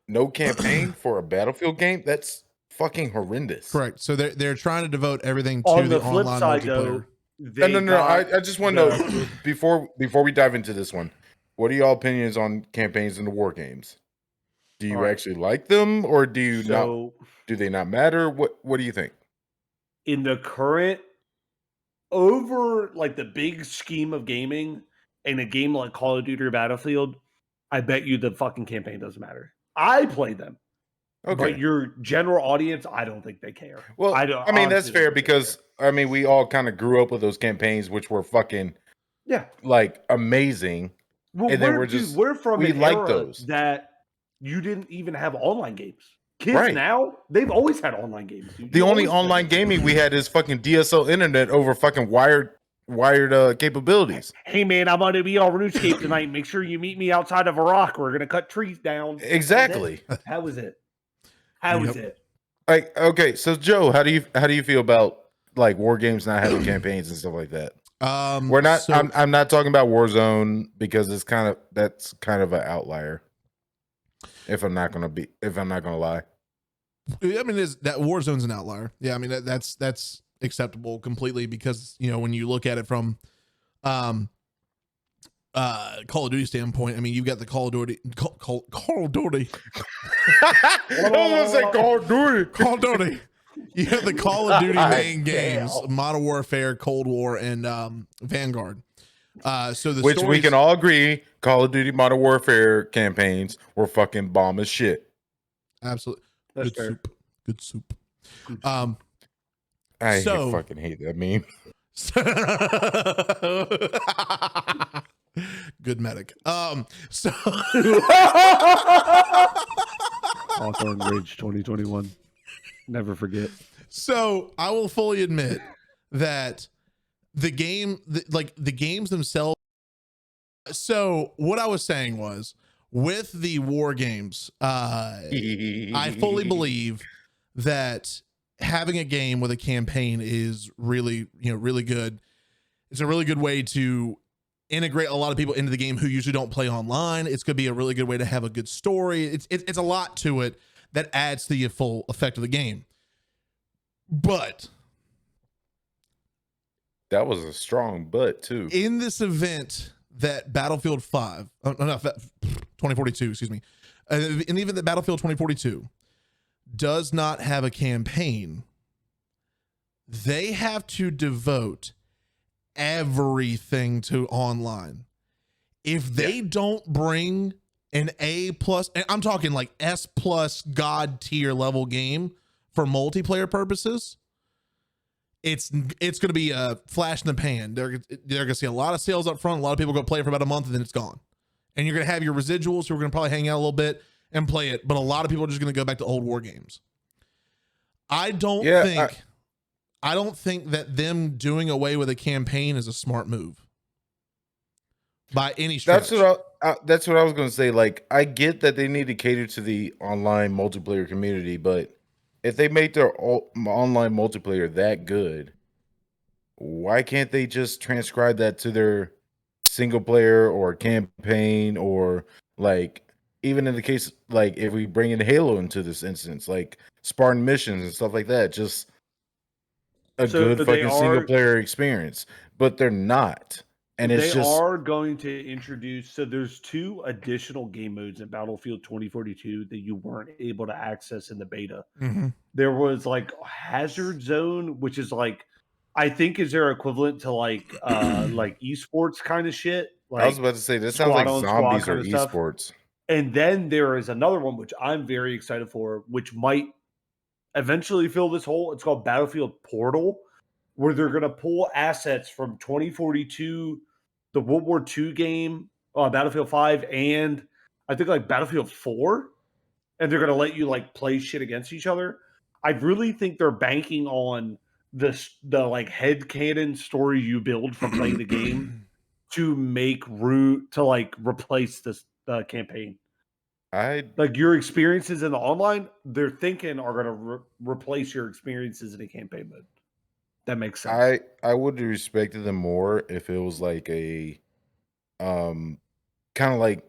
no campaign for a Battlefield game? That's fucking horrendous. Correct. So they're trying to devote everything to On the the flip online side, multiplayer. though, No. I just want to know before we dive into this one. What are y'all opinions on campaigns in the war games? Do you actually like them, or do you not? Do they not matter? What do you think? In the current, over like the big scheme of gaming, in a game like Call of Duty or Battlefield, I bet you the fucking campaign doesn't matter. I play them. Okay. But your general audience, I don't think they care. Well, I don't. I mean, that's honestly fair don't think they because we all kind of grew up with those campaigns, which were fucking yeah, like amazing. well, and then we're from we an like era those. that you didn't even have online games. Kids Right. now, they've always had online games. Dude. The You only always online played. gaming we had is fucking DSL internet over fucking wired wired capabilities. Hey man, I'm going to be on RuneScape tonight. Make sure you meet me outside of a rock. We're going to cut trees down. Exactly. How was it? How was it? Like, okay, so Joe, how do you feel about like war games not having campaigns and stuff like that? We're not. So, I'm not talking about Warzone because that's kind of an outlier. If I'm not gonna lie. I mean, that Warzone's an outlier. Yeah, I mean that's acceptable completely because when you look at it from Call of Duty standpoint, I mean you've got the Call of Duty. Call of Duty. I was gonna say Call of Duty. Call of Duty. You have the Call of Duty main games: Modern Warfare, Cold War, and Vanguard. So which we can all agree, Call of Duty Modern Warfare campaigns were fucking bomb as shit. Absolutely. That's good fair. soup. Good soup. I fucking hate that meme. Good medic. So Hawthorne Ridge 2021. Never forget. So I will fully admit that the games themselves. So what I was saying was with the war games, I fully believe that having a game with a campaign is really, really good. It's a really good way to integrate a lot of people into the game who usually don't play online. It's going to be a really good way to have a good story. It's a lot to it that adds to the full effect of the game. But that was a strong but too. In this event that Battlefield 2042, excuse me. In the event that Battlefield 2042 does not have a campaign, they have to devote everything to online. If they don't bring an A+, and I'm talking like S+ God tier level game for multiplayer purposes, it's going to be a flash in the pan. They're going to see a lot of sales up front. A lot of people go play it for about a month and then it's gone. And you're going to have your residuals who are going to probably hang out a little bit and play it. But a lot of people are just going to go back to old war games. I don't think that them doing away with a campaign is a smart move by any stretch. That's what I was going to say. Like, I get that they need to cater to the online multiplayer community, but if they make their online multiplayer that good, why can't they just transcribe that to their single player or campaign, or like even in the case, like if we bring in Halo into this instance, like Spartan missions and stuff like that, just a good fucking single player experience, but they're not. And they are going to introduce, so there's 2 additional game modes in Battlefield 2042 that you weren't able to access in the beta. Mm-hmm. There was like Hazard Zone, which is like, I think is their equivalent to like esports kind of shit. Like, I was about to say, this sounds like zombies or esports. And then there is another one, which I'm very excited for, which might eventually fill this hole. It's called Battlefield Portal, where they're going to pull assets from 2042, the World War II game, Battlefield 5, and I think like Battlefield 4, and they're going to let you like play shit against each other. I really think they're banking on the like headcanon story you build from playing the game to make to like replace this campaign. Like your experiences in the online, they're thinking are going to replace your experiences in a campaign mode. That makes sense. I would have respected them more if it was like a kind of like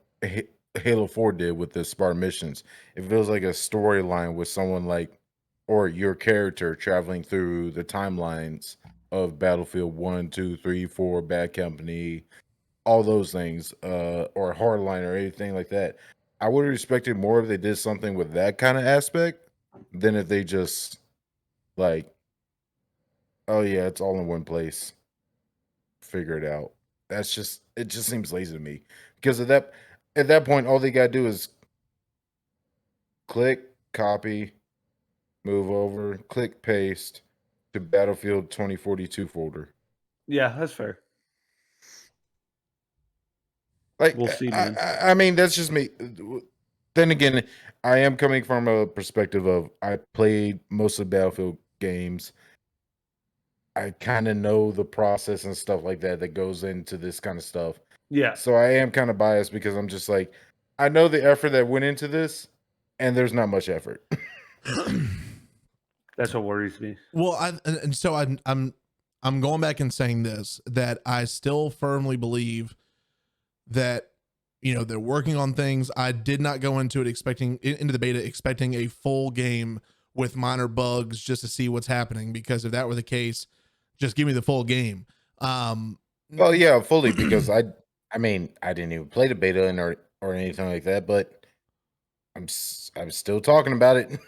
Halo 4 did with the Spartan missions. If it was like a storyline with someone like, or your character traveling through the timelines of Battlefield 1, 2, 3, 4, Bad Company, all those things, or Hardline or anything like that. I would have respected more if they did something with that kind of aspect than if they just like, oh yeah, it's all in one place, figure it out. It just seems lazy to me, because at that point, all they gotta do is click, copy, move over, click, paste to Battlefield 2042 folder. Yeah, that's fair. Like, we'll see, man. I mean, that's just me. Then again, I am coming from a perspective of I played most of the Battlefield games. I kind of know the process and stuff like that goes into this kind of stuff. Yeah. So I am kind of biased because I'm just like, I know the effort that went into this, and there's not much effort. That's what worries me. Well, so I'm going back and saying this, that I still firmly believe that, they're working on things. I did not go into it into the beta expecting a full game with minor bugs just to see what's happening, because if that were the case, just give me the full game. Well, yeah, fully, because I didn't even play the beta or anything like that, but I'm still talking about it.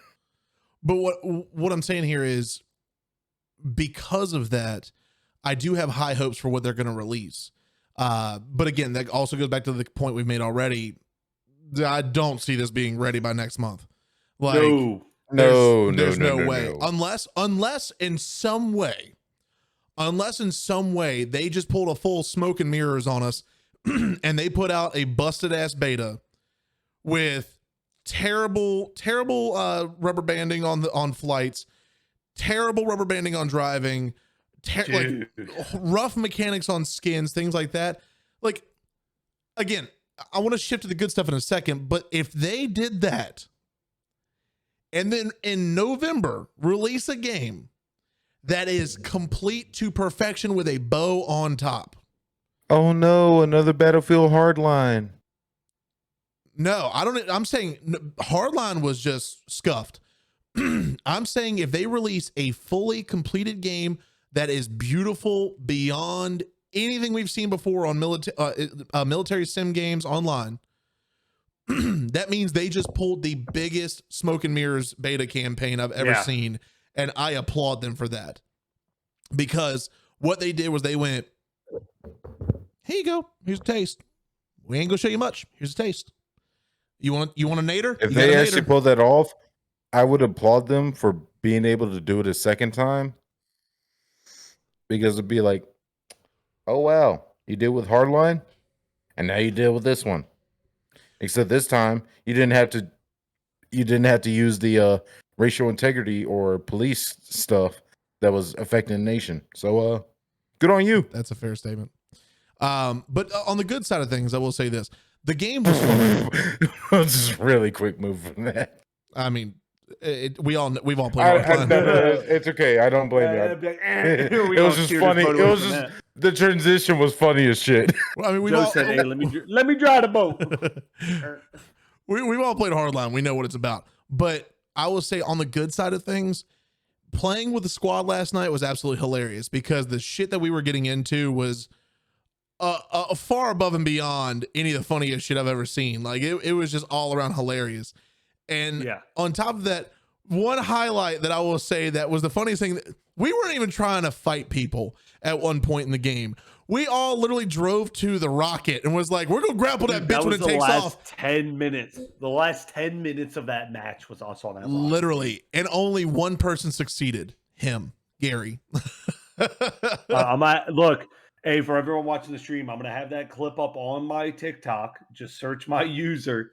But what I'm saying here is, because of that, I do have high hopes for what they're going to release. But again, that also goes back to the point we've made already. I don't see this being ready by next month. Like, there's no way. Unless in some way they just pulled a full smoke and mirrors on us and they put out a busted ass beta with terrible rubber banding on flights, terrible rubber banding on driving, like rough mechanics on skins, things like that. Like, again, I want to shift to the good stuff in a second, but if they did that and then in November release a game that is complete to perfection with a bow on top. Oh no, another Battlefield Hardline. No, I'm saying Hardline was just scuffed. I'm saying if they release a fully completed game that is beautiful beyond anything we've seen before on military sim games online, that means they just pulled the biggest smoke and mirrors beta campaign I've ever seen, and I applaud them for that. Because what they did was they went, here you go, here's a taste. We ain't gonna show you much. Here's a taste. You want a nader? If they actually pulled that off, I would applaud them for being able to do it a second time. Because it'd be like, oh wow, you did with Hardline, and now you did with this one. Except this time you didn't have to use the racial integrity or police stuff that was affecting the nation. So good on you. That's a fair statement. But on the good side of things, I will say this: the game was fun. Just really quick move from that. I mean, we've all played Hardline. It's okay. I don't blame you. It was just funny. It was just the transition was funny as shit. Well, I mean, Joe said, "Hey, let me drive the boat." We've all played Hardline. We know what it's about. But I will say, on the good side of things, playing with the squad last night was absolutely hilarious, because the shit that we were getting into was far above and beyond any of the funniest shit I've ever seen. Like, it was just all around hilarious. And on top of that, one highlight that I will say that was the funniest thing, we weren't even trying to fight people at one point in the game. We all literally drove to the rocket and was like, we're going to grapple that bitch when it takes off. 10 minutes. The last 10 minutes of that match was us on that line. Literally. And only one person succeeded. Him, Gary. Look, hey, for everyone watching the stream, I'm going to have that clip up on my TikTok. Just search my user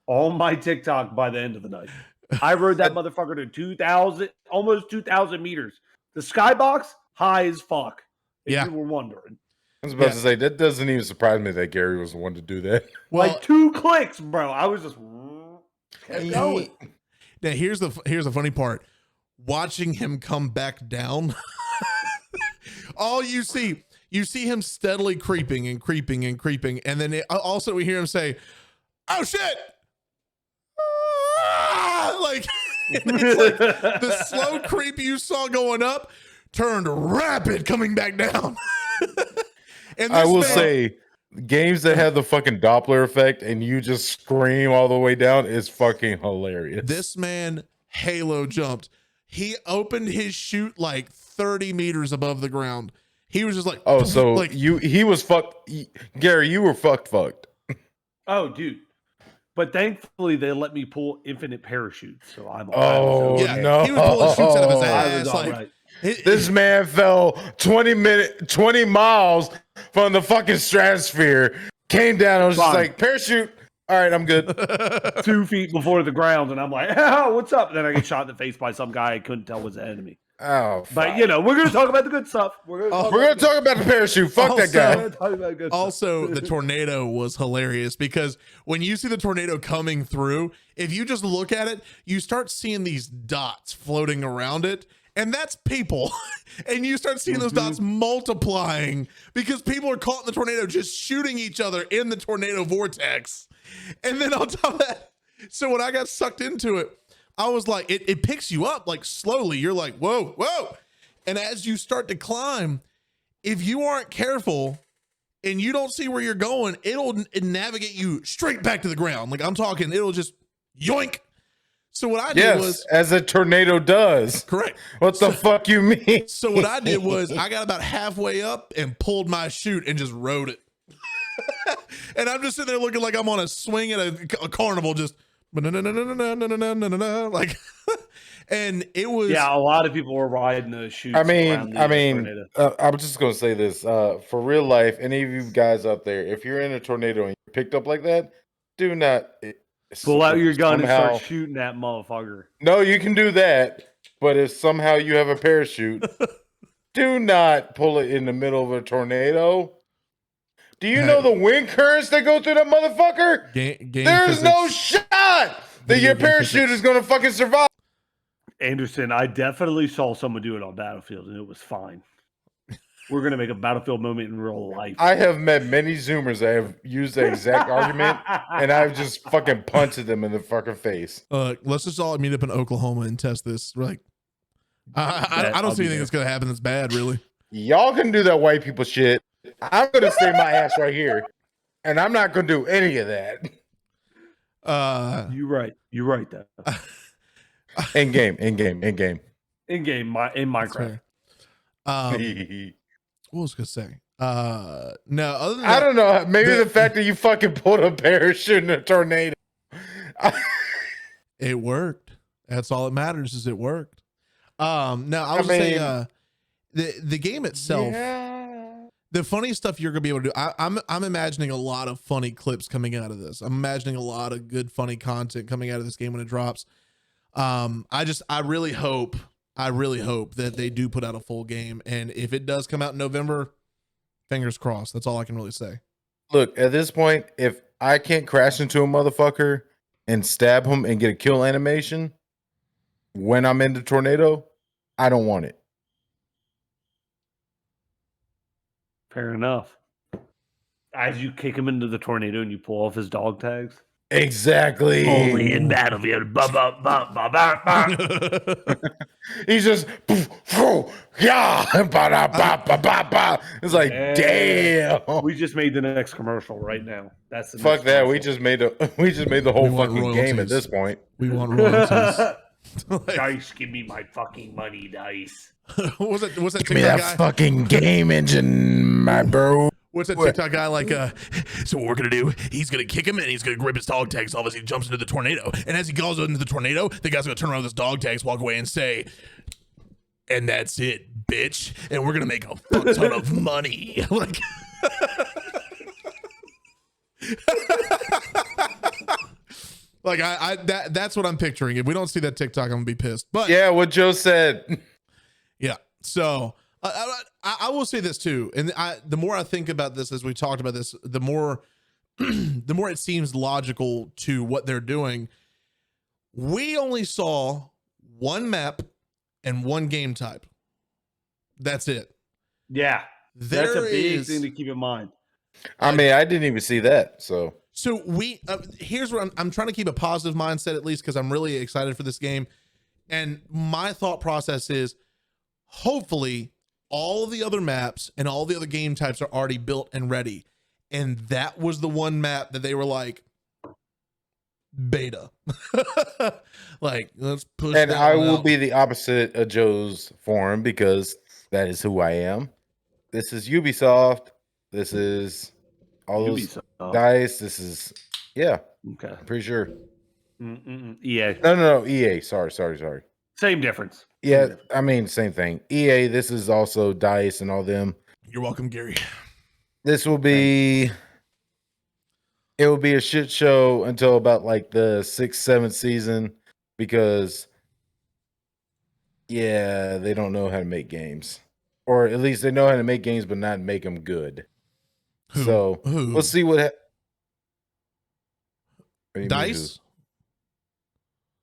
on my TikTok by the end of the night. I rode that motherfucker to almost 2,000 meters. The skybox, high as fuck. If you were wondering. I was about to say, that doesn't even surprise me that Gary was the one to do that. Well, like 2 clicks, bro. I was just kept going. Now here's the funny part. Watching him come back down, all you see him steadily creeping and creeping and creeping, and then also we hear him say, "Oh shit!" Like, it's like the slow creep you saw going up turned rapid coming back down. And I will say, games that have the fucking Doppler effect and you just scream all the way down is fucking hilarious. This man Halo jumped. He opened his chute like 30 meters above the ground. He was just like, oh, so like he was fucked. Gary, you were fucked. Oh, dude. But thankfully, they let me pull infinite parachutes, so I'm. Oh yeah, no! He was pulling shoots out of his ass. Like, right. This man fell 20 miles from the fucking stratosphere, came down, and was just like, parachute. All right, I'm good. 2 feet before the ground, and I'm like, oh, what's up? And then I get shot in the face by some guy I couldn't tell was an enemy. Oh, but we're going to talk about the good stuff. We're going to talk about the parachute. Fuck that guy. Also, the tornado was hilarious because when you see the tornado coming through, if you just look at it, you start seeing these dots floating around it. And that's people. And you start seeing those dots multiplying because people are caught in the tornado just shooting each other in the tornado vortex. And then on top of that, so when I got sucked into it, I was like, it picks you up like slowly. You're like, whoa, whoa. And as you start to climb, if you aren't careful and you don't see where you're going, it'll navigate you straight back to the ground. Like I'm talking, it'll just yoink. So what I did was, as a tornado does. Correct. What the fuck you mean? So what I did was I got about halfway up and pulled my chute and just rode it. And I'm just sitting there looking like I'm on a swing at a carnival, just like, and it was. Yeah, a lot of people were riding those chutes. I'm just gonna say this for real life. Any of you guys out there, if you're in a tornado and you're picked up like that, do not. Pull out your gun and start shooting that motherfucker. No, you can do that. But if somehow you have a parachute, do not pull it in the middle of a tornado. Do you know the wind currents that go through that motherfucker? There's no shot that your parachute is going to fucking survive. Anderson, I definitely saw someone do it on Battlefield, and it was fine. We're going to make a Battlefield moment in real life. I have met many Zoomers that have used the exact argument, and I've just fucking punched them in the fucking face. Let's just all meet up in Oklahoma and test this. We're like, I don't see anything that's going to happen that's bad, really. Y'all can do that white people shit. I'm going to stay my ass right here, and I'm not going to do any of that. You're right. You're right, though. In game. In Minecraft. What was I gonna say? No, other than I don't know. Maybe the fact that you fucking pulled a parachute in a tornado. It worked. That's all that matters is it worked. No, I was saying the game itself. Yeah. The funny stuff you're gonna be able to do. I'm imagining a lot of funny clips coming out of this. I'm imagining a lot of good funny content coming out of this game when it drops. I really hope that they do put out a full game. And if it does come out in November, fingers crossed. That's all I can really say. Look, at this point, if I can't crash into a motherfucker and stab him and get a kill animation when I'm in the tornado, I don't want it. Fair enough. As you kick him into the tornado and you pull off his dog tags. Exactly. Only in Battlefield. He's just yeah. It's like, damn. We just made the next commercial right now. That's the fuck that. We just made the whole fucking royalties. Game at this point. We want royalties. Dice, give me my fucking money, Dice. What's that Give TikTok me that guy? fucking game engine, my bro. What's that TikTok guy like? So what we're gonna do? He's gonna kick him and he's gonna grip his dog tags off as he jumps into the tornado. And as he goes into the tornado, the guy's gonna turn around with his dog tags, walk away, and say, "And that's it, bitch. And we're gonna make a fuck ton of money." Like, like that's what I'm picturing. If we don't see that TikTok, I'm gonna be pissed. But yeah, what Joe said. Yeah. So. I will say this too, and the more I think about this as we talked about this, the more it seems logical to what they're doing. We only saw one map and one game type. That's it. Yeah, that's a big thing to keep in mind. I mean, I didn't even see that. So we here's where I'm trying to keep a positive mindset, at least because I'm really excited for this game, and my thought process is hopefully all of the other maps and all the other game types are already built and ready. And that was the one map that they were like, beta. Like, let's push and that I one will out. be the opposite of Joe's form because that is who I am. This is Ubisoft. This is all those dice. This is, yeah. Okay. I'm pretty sure. EA. No. EA. Sorry. Same difference. Yeah, I mean, same thing. EA, this is also DICE and all them. You're welcome, Gary. This will be, it will be a shit show until about like the 6th, 7th season because Yeah, they don't know how to make games, or at least they know how to make games, but not make them good. So we'll see what. Dice?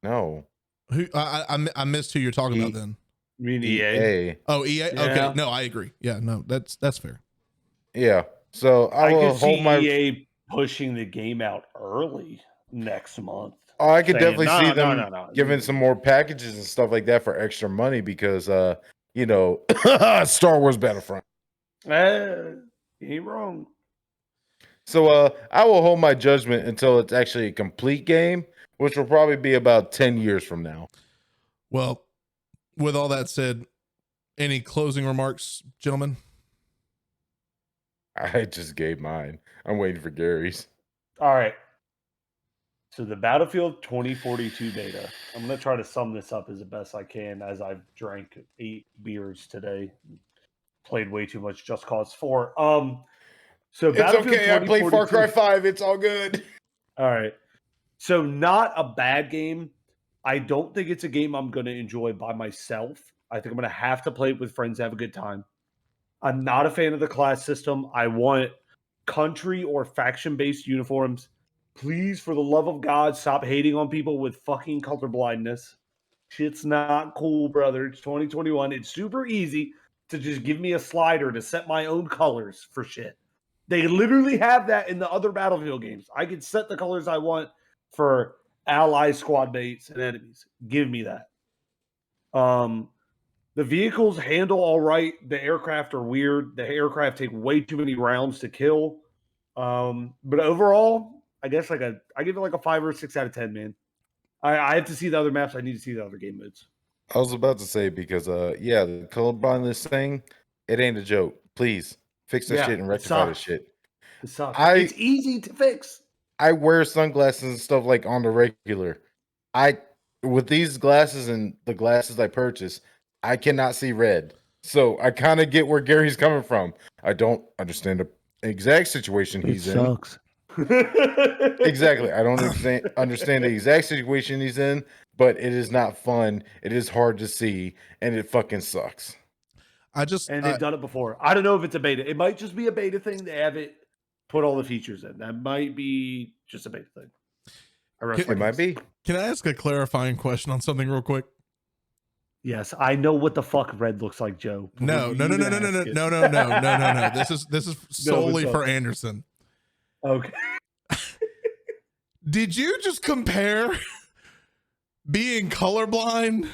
No. Who? I missed who you're talking about. Then you mean EA? Oh, EA. Yeah. Okay, no, I agree. Yeah, no, that's fair. Yeah. So I will could see hold my EA pushing the game out early next month. Oh, I could saying, definitely see them giving some more packages and stuff like that for extra money because, you know, Star Wars Battlefront. You ain't wrong. So I will hold my judgment until it's actually a complete game, which will probably be about 10 years from now. Well, with all that said, any closing remarks, gentlemen? I just gave mine. I'm waiting for Gary's. All right. So the Battlefield 2042 beta. I'm going to try to sum this up as the best I can as I've drank 8 beers today. Played way too much Just Cause 4. So it's okay. I played Far Cry 5. It's all good. All right. So not a bad game. I don't think it's a game I'm going to enjoy by myself. I think I'm going to have to play it with friends, have a good time. I'm not a fan of the class system. I want country or faction-based uniforms. Please, for the love of God, stop hating on people with fucking color blindness. Shit's not cool, brother. It's 2021. It's super easy to just give me a slider to set my own colors for shit. They literally have that in the other Battlefield games. I can set the colors I want for allies, squad mates, and enemies. Give me that. The vehicles handle all right. The aircraft are weird. The aircraft take way too many rounds to kill. But overall, I guess I give it like a 5 or 6 out of 10, man. I have to see the other maps. I need to see the other game modes. I was about to say because yeah, the colorblindness thing, it ain't a joke. Please fix that shit and rectify this shit. It sucks. It's easy to fix. I wear sunglasses and stuff like on the regular. With these glasses and the glasses I purchase, I cannot see red. So I kind of get where Gary's coming from. I don't understand the exact situation he's in. It sucks. Exactly. I don't understand the exact situation he's in, but it is not fun. It is hard to see, and it fucking sucks. And they've done it before. I don't know if it's a beta. It might just be a beta thing. They haven't put all the features in. That might be just a beta thing. It might be. Can I ask a clarifying question on something real quick? Yes, I know what the fuck red looks like, Joe. No. This is solely for Anderson. Okay. Did you just compare being colorblind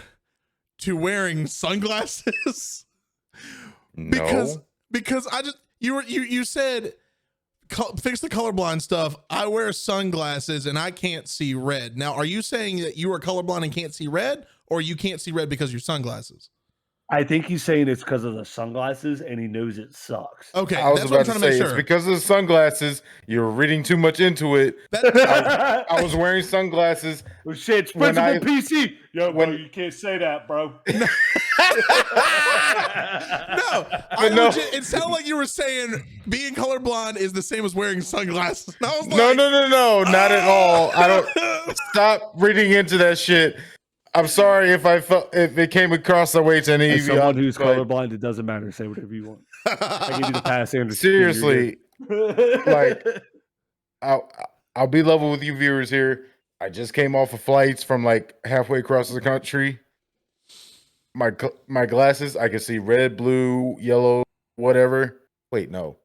to wearing sunglasses? No. Because I just you said fix the colorblind stuff. I wear sunglasses and I can't see red. Now, are you saying that you are colorblind and can't see red, or you can't see red because of your sunglasses? I think he's saying it's because of the sunglasses and he knows it sucks. Okay, I was about to say it's because of the sunglasses. You're reading too much into it. I was wearing sunglasses. Well, shit, it's principal PC. Yo, bro, you can't say that, bro. No, it sounded like you were saying being colorblind is the same as wearing sunglasses. And I was like, no, not at all. I don't. Stop reading into that shit. I'm sorry if it came across the way to any of you. Someone who's colorblind, it doesn't matter. Say whatever you want. I give you the pass, Anderson. Seriously, like I'll be level with you viewers here. I just came off of flights from like halfway across the country. My glasses, I can see red, blue, yellow, whatever. Wait, no.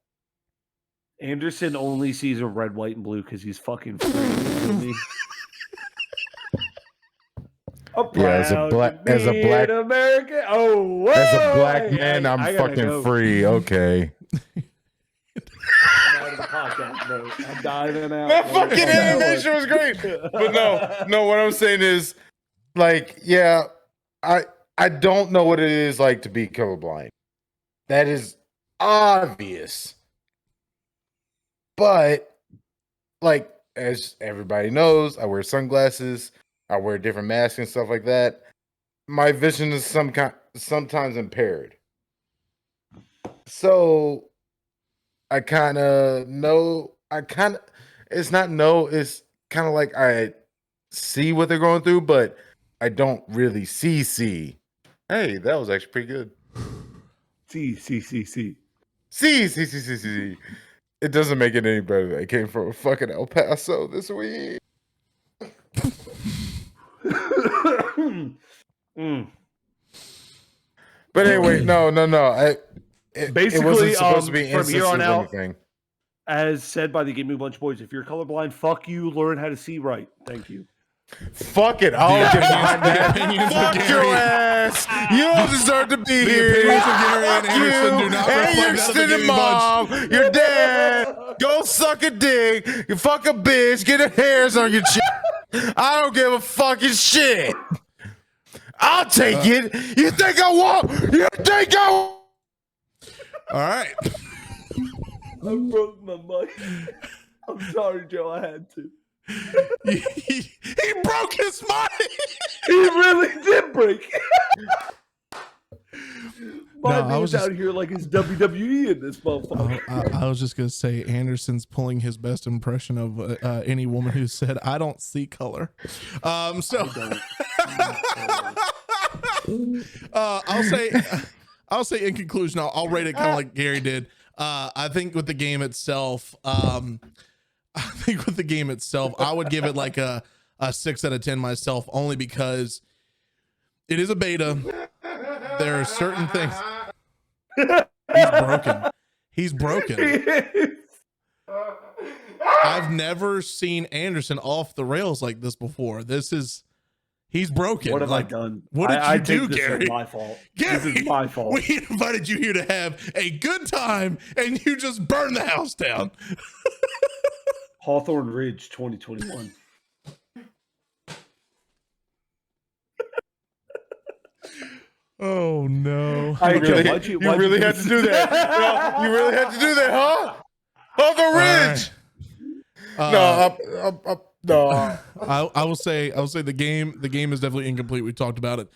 Anderson only sees a red, white, and blue because he's fucking free. As a black American. Oh, whoa, as a black man, I'm fucking free. Okay. I'm out of the podcast, bro. I'm diving out. That fucking animation was great. But no. What I'm saying is, like, yeah, I don't know what it is like to be colorblind. That is obvious. But like, as everybody knows, I wear sunglasses. I wear different masks and stuff like that. My vision is sometimes impaired. So I kind of know. It's not know. It's kind of like I see what they're going through, but I don't really see. Hey, that was actually pretty good. See. See. It doesn't make it any better that it came from fucking El Paso this week. But anyway, no. Basically, it wasn't supposed to be from here on out, anything. as said by the Gaming Bunch boys, if you're colorblind, fuck you. Learn how to see right. Thank you. Fuck it. I'll get behind that. Fuck your ass. You don't deserve to be here. Fuck you. And your extended mom. Your dad. Go suck a dick. You fuck a bitch. Get her hairs on your chin. I don't give a fucking shit. I'll take it. You think I won't? You think I won't? All right. I broke my mic. I'm sorry, Joe. I had to. he broke his mic. He really did break. My name's out here like it's WWE in this motherfucker. I was just gonna say Anderson's pulling his best impression of any woman who said, "I don't see color." I'll say in conclusion, I'll rate it kind of like Gary did. I think with the game itself, I would give it like a 6 out of 10 myself, only because it is a beta. There are certain things. He's broken. I've never seen Anderson off the rails like this before. He's broken. What have I done? What did you do, Gary? This is my fault. Gary, this is my fault. We invited you here to have a good time, and you just burned the house down. Hawthorne Ridge 2021. Oh no! You really had to do that. You really had to do that, huh? Hawthorne Ridge. No. I will say the game is definitely incomplete. We talked about it.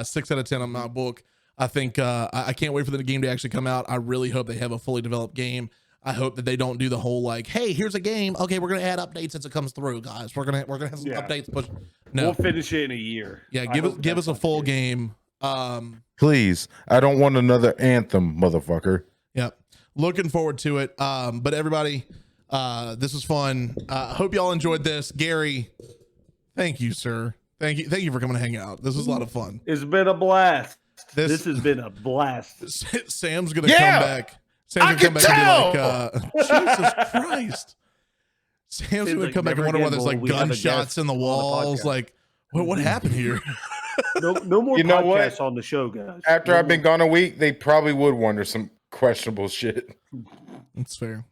6 out of 10 on my book. I think I can't wait for the game to actually come out. I really hope they have a fully developed game. I hope that they don't do the whole like, hey, here's a game. Okay, we're gonna add updates as it comes through, guys. We're gonna have some updates. But no, we'll finish it in a year. Yeah, give us a full game. Please, I don't want another Anthem, motherfucker. Yeah, looking forward to it. But everybody, this was fun. Hope y'all enjoyed this. Gary, thank you, sir. Thank you for coming to hang out. This was a lot of fun. It's been a blast. This has been a blast. Sam's gonna come back. Sam's gonna come back and be like, Jesus Christ. Sam's gonna come back and wonder why there's like gunshots in the walls. Like, what happened here? No more podcasts on the show, guys. After I've been gone a week, they probably would wonder some questionable shit. That's fair.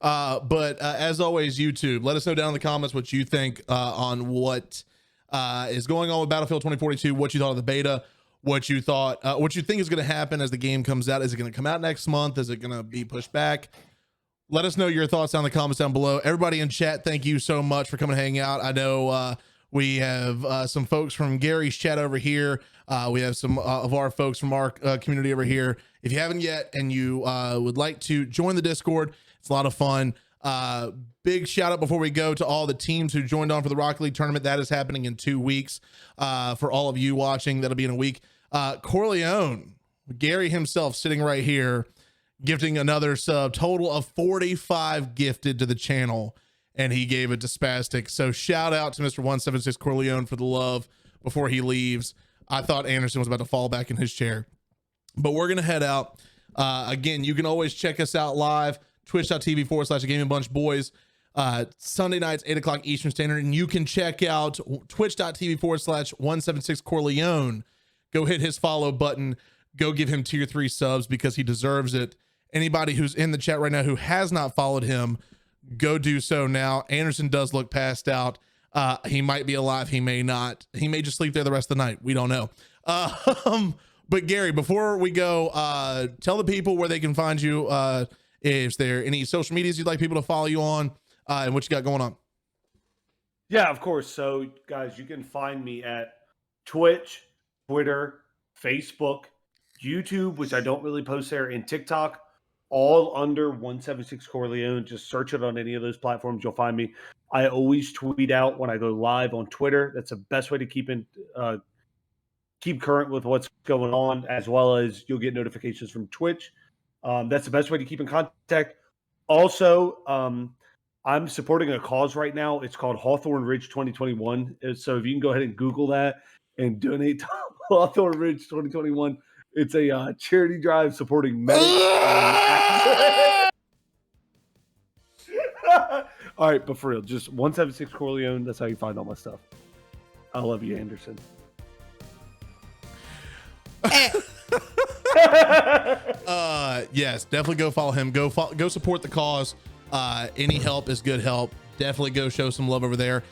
But as always, YouTube, let us know down in the comments what you think on what is going on with Battlefield 2042, what you thought of the beta, what you think is going to happen as the game comes out. Is it going to come out next month? Is it going to be pushed back? Let us know your thoughts down in the comments down below. Everybody in chat, thank you so much for coming to hang out. I know we have some folks from Gary's chat over here. We have some of our folks from our community over here. If you haven't yet and you would like to join the Discord, it's a lot of fun. Big shout out before we go to all the teams who joined on for the Rocket League tournament. That is happening in 2 weeks. For all of you watching, that'll be in a week. Corleone, Gary himself sitting right here, gifting another sub, total of 45 gifted to the channel, and he gave it to Spastic. So shout out to Mr. 176 Corleone for the love before he leaves. I thought Anderson was about to fall back in his chair, but we're going to head out. Again, you can always check us out live, twitch.tv/Gaming Bunch Boys, Sunday nights, 8 o'clock Eastern Standard. And you can check out twitch.tv/176 Corleone. Go hit his follow button. Go give him tier 3 subs because he deserves it. Anybody who's in the chat right now who has not followed him, go do so now. Anderson does look passed out. He might be alive. He may not. He may just sleep there the rest of the night. We don't know. But Gary, before we go, tell the people where they can find you. Is there any social medias you'd like people to follow you on, and what you got going on? Yeah, of course. So, guys, you can find me at Twitch, Twitter, Facebook, YouTube, which I don't really post there, and TikTok, all under 176 Corleone. Just search it on any of those platforms. You'll find me. I always tweet out when I go live on Twitter. That's the best way to keep in keep current with what's going on, as well as you'll get notifications from Twitch. That's the best way to keep in contact. Also, I'm supporting a cause right now. It's called Hawthorne Ridge 2021. So if you can go ahead and Google that and donate to Hawthorne Ridge 2021, it's a charity drive supporting medics. All right, but for real, just 176 Corleone. That's how you find all my stuff. I love you, Anderson. Yes, definitely go follow him. Go support the cause. Any help is good help. Definitely go show some love over there.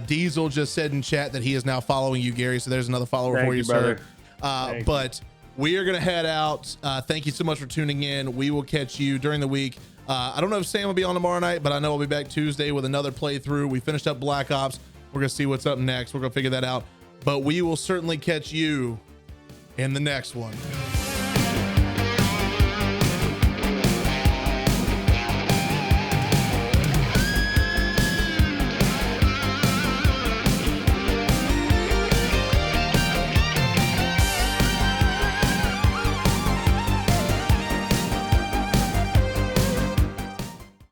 Diesel just said in chat that he is now following you, Gary. So there's another follower for you, sir. But we are going to head out. Thank you so much for tuning in. We will catch you during the week. I don't know if Sam will be on tomorrow night, but I know I'll be back Tuesday with another playthrough. We finished up Black Ops. We're going to see what's up next. We're going to figure that out. But we will certainly catch you in the next one.